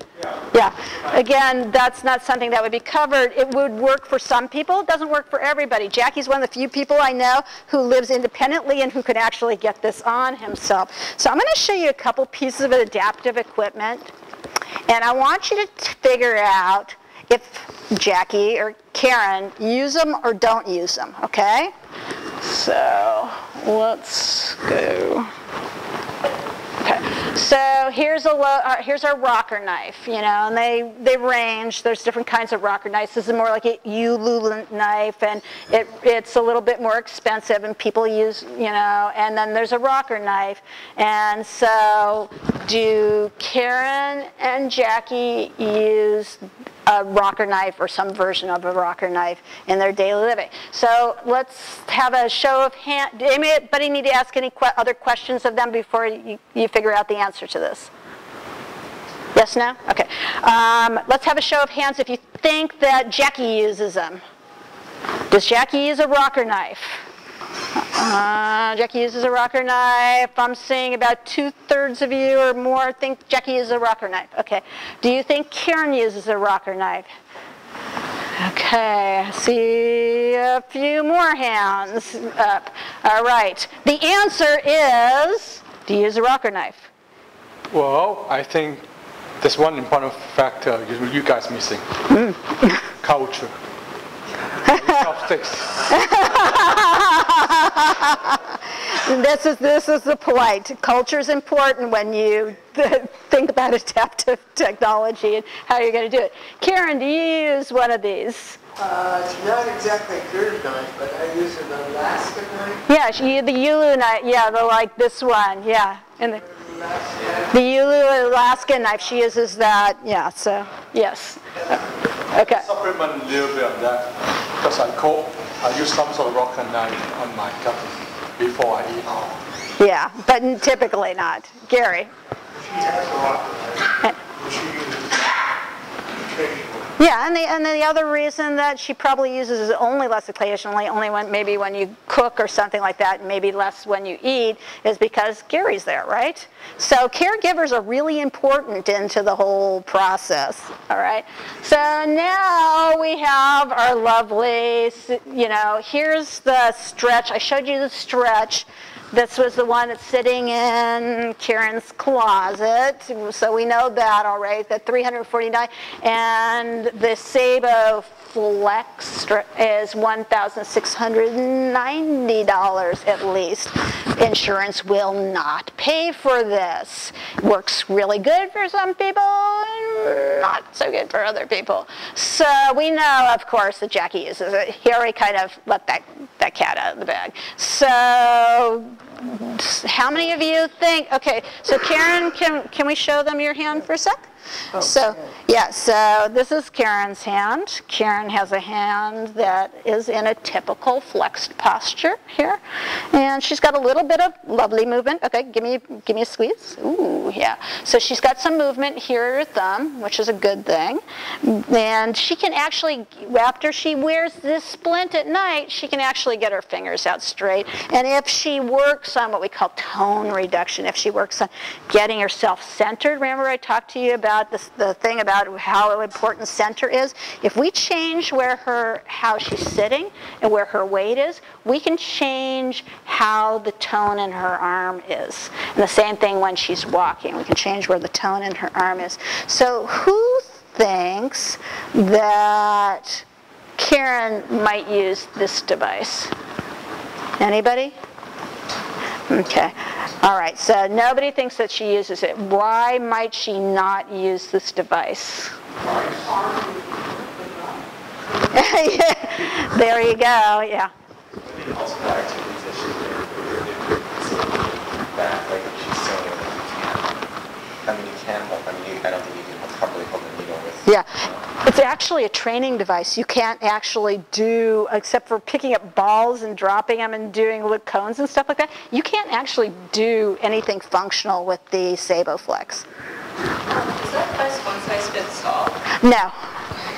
Yeah. Again, that's not something that would be covered. It would work for some people. It doesn't work for everybody. Jackie's one of the few people I know who lives independently and who could actually get this on himself. So I'm going to show you a couple pieces of adaptive equipment, and I want you to figure out if Jackie or Karen use them or don't use them. Okay? So let's go. Okay, so here's our rocker knife, and they range. There's different kinds of rocker knives. This is more like a Ulu knife, and it's a little bit more expensive, and people use, and then there's a rocker knife. And so do Karen and Jackie use a rocker knife or some version of a rocker knife in their daily living? So let's have a show of hands. Anybody need to ask any other questions of them before you figure out the answer to this? Yes, no? Okay. Let's have a show of hands if you think that Jackie uses them. Does Jackie use a rocker knife? Jackie uses a rocker knife. I'm seeing about 2/3 of you or more think Jackie uses a rocker knife. Okay. Do you think Karen uses a rocker knife? Okay. I see a few more hands up. All right. The answer is, do you use a rocker knife? Well, I think there's one important factor you guys missing. Culture. This is the point. Culture is important when you think about adaptive technology and how you're going to do it. Karen, do you use one of these? It's not exactly a curved knife, but I use an Alaska knife. Yeah, the Ulu knife. Yeah, like this one. Yeah, and the Ulu Alaska knife. She uses that. Yeah. So yes. Okay. Supplement a little bit on that because I use some sort of rocker knife on my cutting before I eat. Yeah, but typically not. Gary. She has a rocker knife. She uses it occasionally. Yeah, and the other reason that she probably uses is only less occasionally, only maybe when you cook or something like that, and maybe less when you eat, is because Gary's there, right? So caregivers are really important into the whole process, all right? So now we have our lovely, here's the stretch. I showed you the stretch. This was the one that's sitting in Karen's closet, so we know that, all right, that $349. And the Sabo Flex is $1,690 at least. Insurance will not pay for this. Works really good for some people, and not so good for other people. So we know, of course, that Jackie uses it. He already kind of let that cat out of the bag. So how many of you think, okay, so Karen, can we show them your hand for a sec? Oh, so, yeah, so this is Karen's hand. Karen has a hand that is in a typical flexed posture here. And she's got a little bit of lovely movement. Okay, give me a squeeze. Ooh, yeah. So she's got some movement here at her thumb, which is a good thing. And she can actually, after she wears this splint at night, she can actually get her fingers out straight. And if she works on what we call tone reduction, if she works on getting herself centered, remember I talked to you about the thing about how important center is. If we change how she's sitting and where her weight is, we can change how the tone in her arm is. And the same thing when she's walking. We can change where the tone in her arm is. So who thinks that Karen might use this device? Anybody? Okay. All right. So nobody thinks that she uses it. Why might she not use this device? There you go. Yeah. Yeah, it's actually a training device. You can't actually do, except for picking up balls and dropping them and doing little cones and stuff like that, you can't actually do anything functional with the SaboFlex. Is that device one size fits all? No.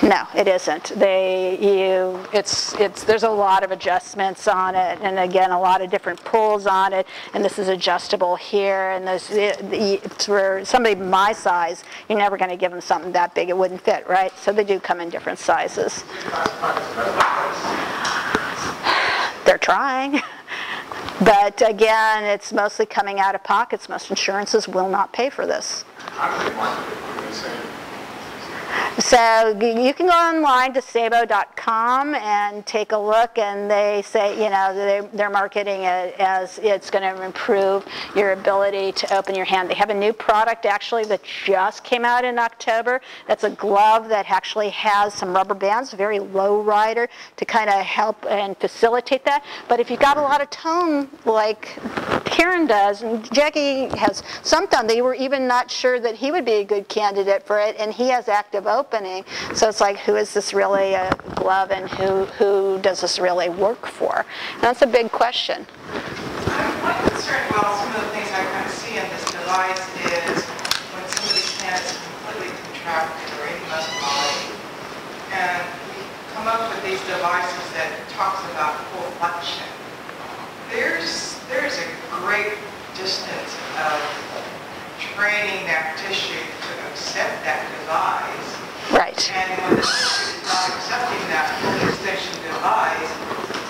No, it isn't. There's a lot of adjustments on it, and again, a lot of different pulls on it. And this is adjustable here, and it's for somebody my size, you're never going to give them something that big; it wouldn't fit, right? So they do come in different sizes. They're trying, but again, it's mostly coming out of pockets. Most insurances will not pay for this. So you can go online to Sabo.com and take a look, and they say, they're marketing it as it's going to improve your ability to open your hand. They have a new product actually that just came out in October. That's a glove that actually has some rubber bands, very low rider, to kind of help and facilitate that. But if you've got a lot of tone like Karen does, and Jackie has some tone, they were even not sure that he would be a good candidate for it, and he has active opening. So it's like, who is this really a glove, and who does this really work for? And that's a big question. My concern, well, some of the things I kind of see in this device is when somebody's hand is completely contracted or immobilized, and we come up with these devices that talks about full flexion. There's a great distance of training that tissue to accept that device. Right. And when the tissue is not accepting that full extension device,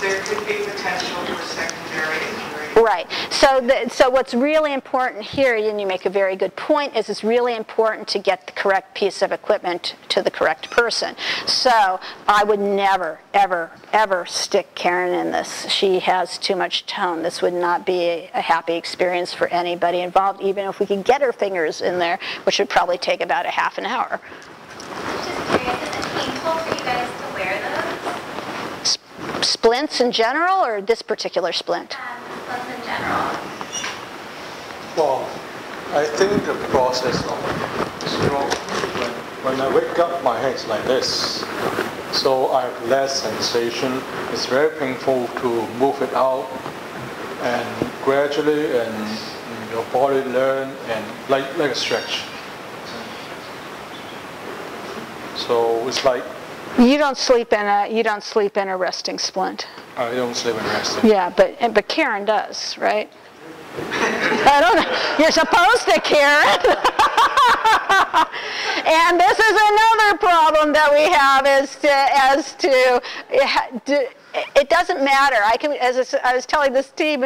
there could be potential for secondary injury. Right. So what's really important here, and you make a very good point, is it's really important to get the correct piece of equipment to the correct person. So I would never, ever, ever stick Karen in this. She has too much tone. This would not be a happy experience for anybody involved, even if we could get her fingers in there, which would probably take about a half an hour. Just curious, is it painful for you guys to wear those? Splints in general, or this particular splint? Splints in general. Well, I think the process of stroke, when I wake up, my head's like this. So I have less sensation. It's very painful to move it out, and gradually, and your body learn and like a stretch. So it's like you don't sleep in a resting splint. I don't sleep in resting. Yeah, but Karen does, right? I don't know. You're supposed to, Karen. And this is another problem that we have it doesn't matter. As I was telling this team,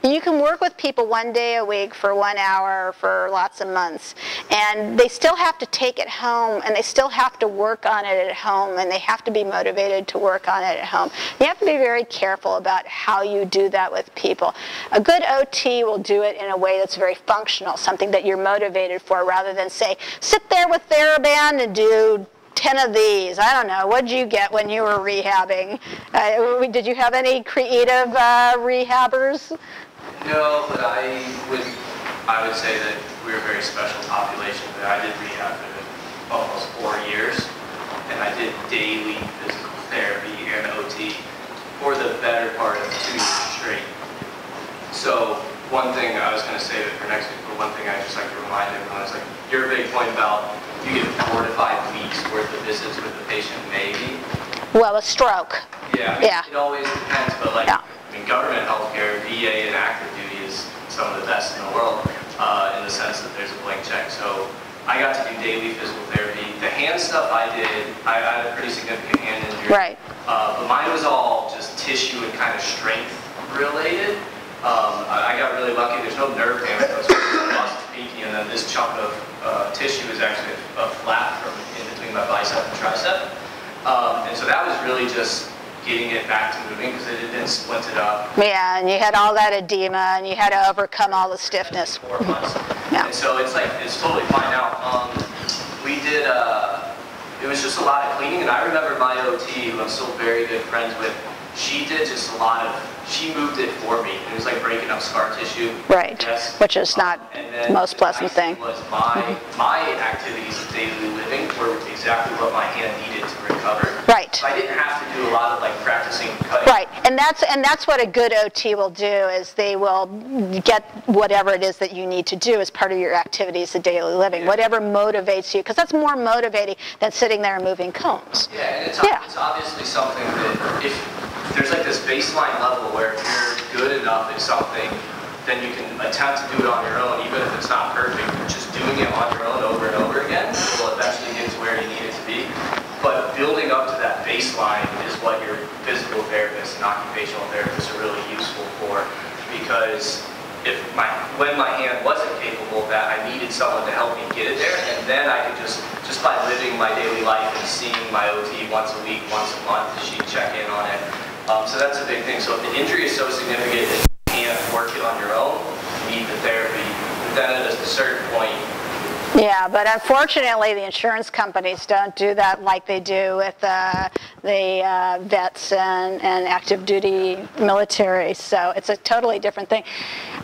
you can work with people 1 day a week for 1 hour for lots of months, and they still have to take it home, and they still have to work on it at home, and they have to be motivated to work on it at home. You have to be very careful about how you do that with people. A good OT will do it in a way that's very functional, something that you're motivated for, rather than say, sit there with TheraBand and do 10 of these. I don't know. What did you get when you were rehabbing? Did you have any creative rehabbers? No, but I would say that we're a very special population. I did rehab for almost 4 years, and I did daily physical therapy and OT for the better part of 2 years straight. So one thing I was going to say that for next week, but one thing I just like to remind everyone is, like, your big point about you get 4 to 5 weeks worth of visits with the patient, maybe. Well, a stroke. Yeah. It always depends, but government healthcare, VA and active duty is some of the best in the world in the sense that there's a blank check. So I got to do daily physical therapy. The hand stuff I had a pretty significant hand injury. Right. But mine was all just tissue and kind of strength related. I got really lucky. There's no nerve damage. I was lost the pinky, and then this chunk of tissue is actually a flap from in between my bicep and tricep. And so that was really just getting it back to moving because it didn't splint it up. Yeah, and you had all that edema, and you had to overcome all the stiffness. 4 months. Yeah. And so it's totally fine now. We did, it was just a lot of cleaning, and I remember my OT, who I'm still very good friends with, she did just she moved it for me. It was like breaking up scar tissue. Right, Yes. which is not And the then most pleasant thing. was my activities of daily living were exactly what my hand needed to recover. Right. So I didn't have to do a lot of like practicing cutting. Right, and that's what a good OT will do, is they will get whatever it is that you need to do as part of your activities of daily living, whatever motivates you, because that's more motivating than sitting there and moving cones. Yeah, and it's obviously something that if there's like this baseline level where if you're good enough at something, then you can attempt to do it on your own, even if it's not perfect. Just doing it on your own over and over again will eventually get to where you need it to be. But building up to that baseline is what your physical therapists and occupational therapists are really useful for, because when my hand wasn't capable of that, I needed someone to help me get it there, and then I could just by living my daily life and seeing my OT once a week, once a month, she'd check in on it. So that's a big thing. So if the injury is so significant that you can't work it on your own, you need the therapy. But then at a certain point, yeah, but unfortunately, the insurance companies don't do that like they do with the vets and active duty military. So it's a totally different thing.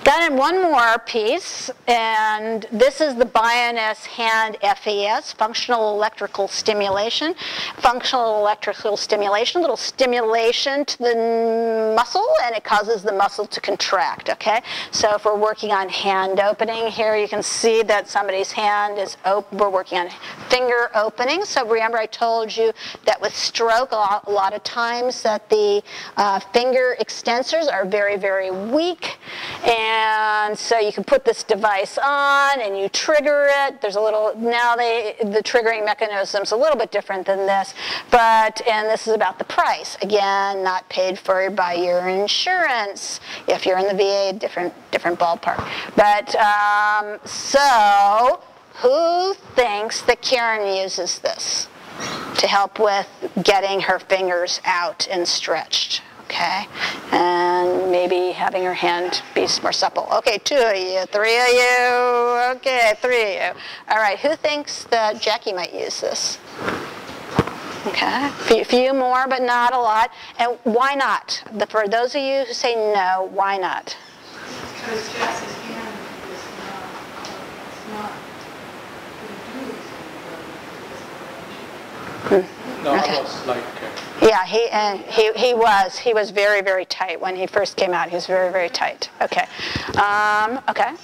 Then one more piece, and this is the Bioness Hand FES, Functional Electrical Stimulation. Functional electrical stimulation, a little stimulation to the muscle, and it causes the muscle to contract, okay? So if we're working on hand opening, here you can see that somebody's hand is open. We're working on finger opening. So remember I told you that with stroke, a lot of times that the finger extensors are very, very weak. And so you can put this device on and you trigger it. There's a little, now the triggering mechanism's a little bit different than this, and this is about the price. Again, not paid for by your insurance. If you're in the VA, different ballpark. But, so who thinks that Karen uses this to help with getting her fingers out and stretched? Okay, and maybe having her hand be more supple. Okay, 2 of you, 3 of you, okay, 3 of you. All right, who thinks that Jackie might use this? Okay, a few more, but not a lot. And why not? For those of you who say no, why not? Because Jackie's hand is not No, Okay. I was like... Yeah, he was very, very tight when he first came out. He was very, very tight. Okay. Okay.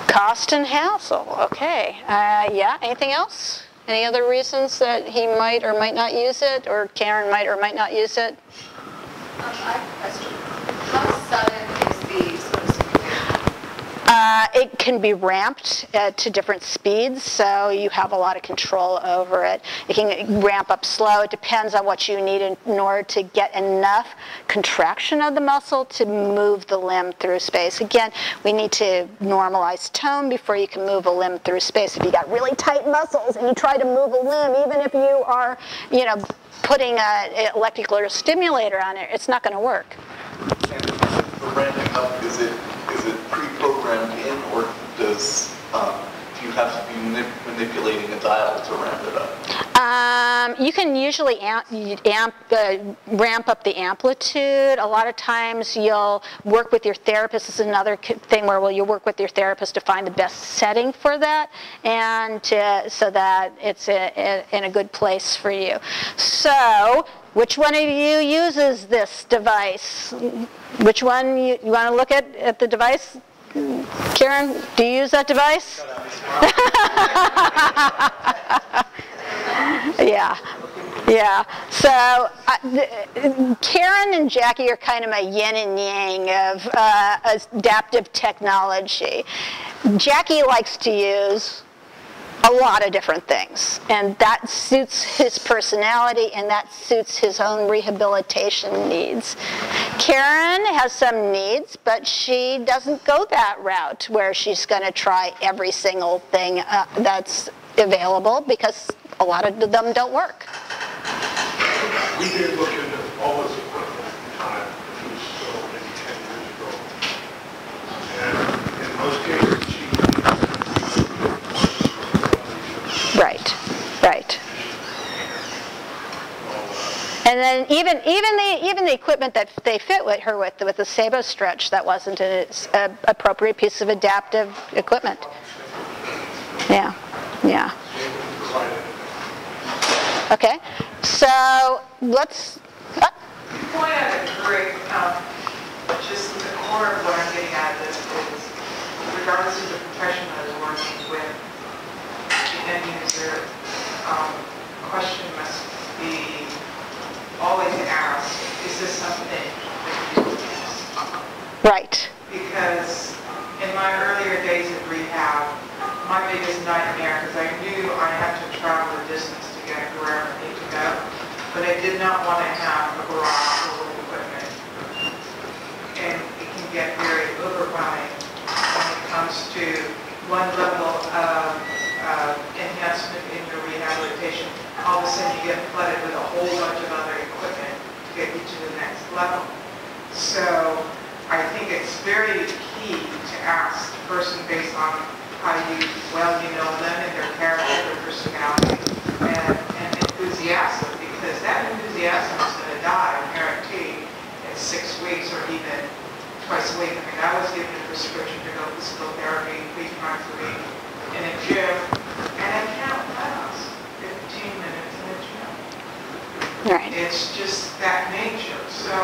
Cost and hassle. Okay. Yeah. Anything else? Any other reasons that he might or might not use it, or Karen might or might not use it? I have a question. How sudden is the sort of It can be ramped to different speeds, so you have a lot of control over it. It can ramp up slow. It depends on what you need in order to get enough contraction of the muscle to move the limb through space. Again, we need to normalize tone before you can move a limb through space. If you got really tight muscles and you try to move a limb, even if you are, putting an electrical stimulator on it, it's not going to work. And for ramping up, is it pre-programmed in, or do you have to be manipulating a dial to ramp it up? You can usually ramp up the amplitude. A lot of times you'll work with your therapist. This is another thing where you'll work with your therapist to find the best setting for that, and so that it's in a good place for you. So, which one of you uses this device? Which one you want to look at the device? Karen, do you use that device? Yeah. So Karen and Jackie are kind of a yin and yang of adaptive technology. Jackie likes to use a lot of different things, and that suits his personality and that suits his own rehabilitation needs. Karen has some needs, but she doesn't go that route where she's going to try every single thing that's available, because a lot of them don't work. We did look into all this equipment at the time, which was maybe 10 years ago. And in most cases, Right. And then even the equipment that they fit with her with the Sabo Stretch, that wasn't an appropriate piece of adaptive equipment. Yeah, yeah. Okay, so let's. You point out a great, just the core of what I'm getting at of this is, regardless of the profession that is working with the end user, question must be always asked, is this something that you use? Right. Because in my earlier days of rehab, my biggest nightmare, because I knew I had to travel a distance to get wherever I need to go, but I did not want to have a garage full of equipment. And it can get very overwhelming when it comes to one level of enhancement in your rehabilitation. All of a sudden you get flooded with a whole bunch of other equipment to get you to the next level. So I think it's very key to ask the person based on how well you know them and their character, their personality, and enthusiasm, because that enthusiasm is going to die, I guarantee, in 6 weeks or even twice a week. I mean, I was given a prescription to go to physical therapy 3 times a week in a gym, and I can't last 15 minutes in a gym. Right. It's just that nature. So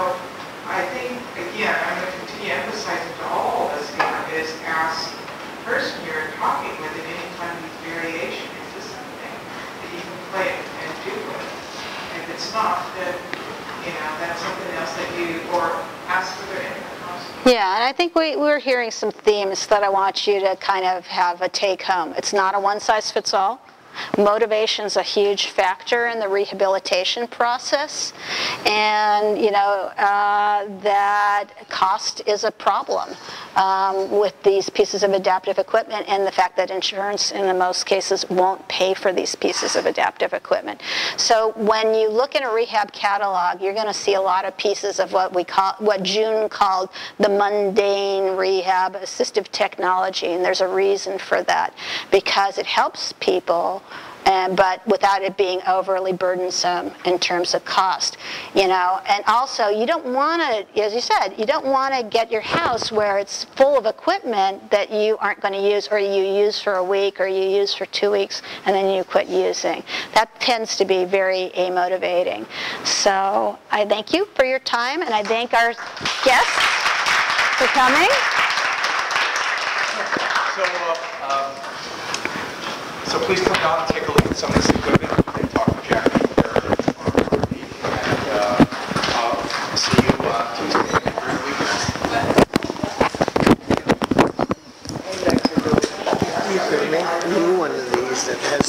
I think, again, I'm going to continue emphasizing to all of us here is ask the person you're talking with at any time of these variation, is this something that you can play and do with? And if it's not, then, that's something else that you, or ask for their input. Yeah, and I think we're hearing some themes that I want you to kind of have a take home. It's not a one-size-fits-all. Motivation is a huge factor in the rehabilitation process, and that cost is a problem with these pieces of adaptive equipment, and the fact that insurance in the most cases won't pay for these pieces of adaptive equipment. So when you look in a rehab catalog, you're going to see a lot of pieces of what June called the mundane rehab assistive technology, and there's a reason for that, because it helps people, but without it being overly burdensome in terms of cost, And also, you don't want to, as you said, you don't want to get your house where it's full of equipment that you aren't going to use, or you use for a week, or you use for 2 weeks, and then you quit using. That tends to be very amotivating. So I thank you for your time, and I thank our guests for coming. So please come down and take a look at some of this equipment and talk to Jackie and I'll see you Tuesday during the weekend. You could make me one of these that has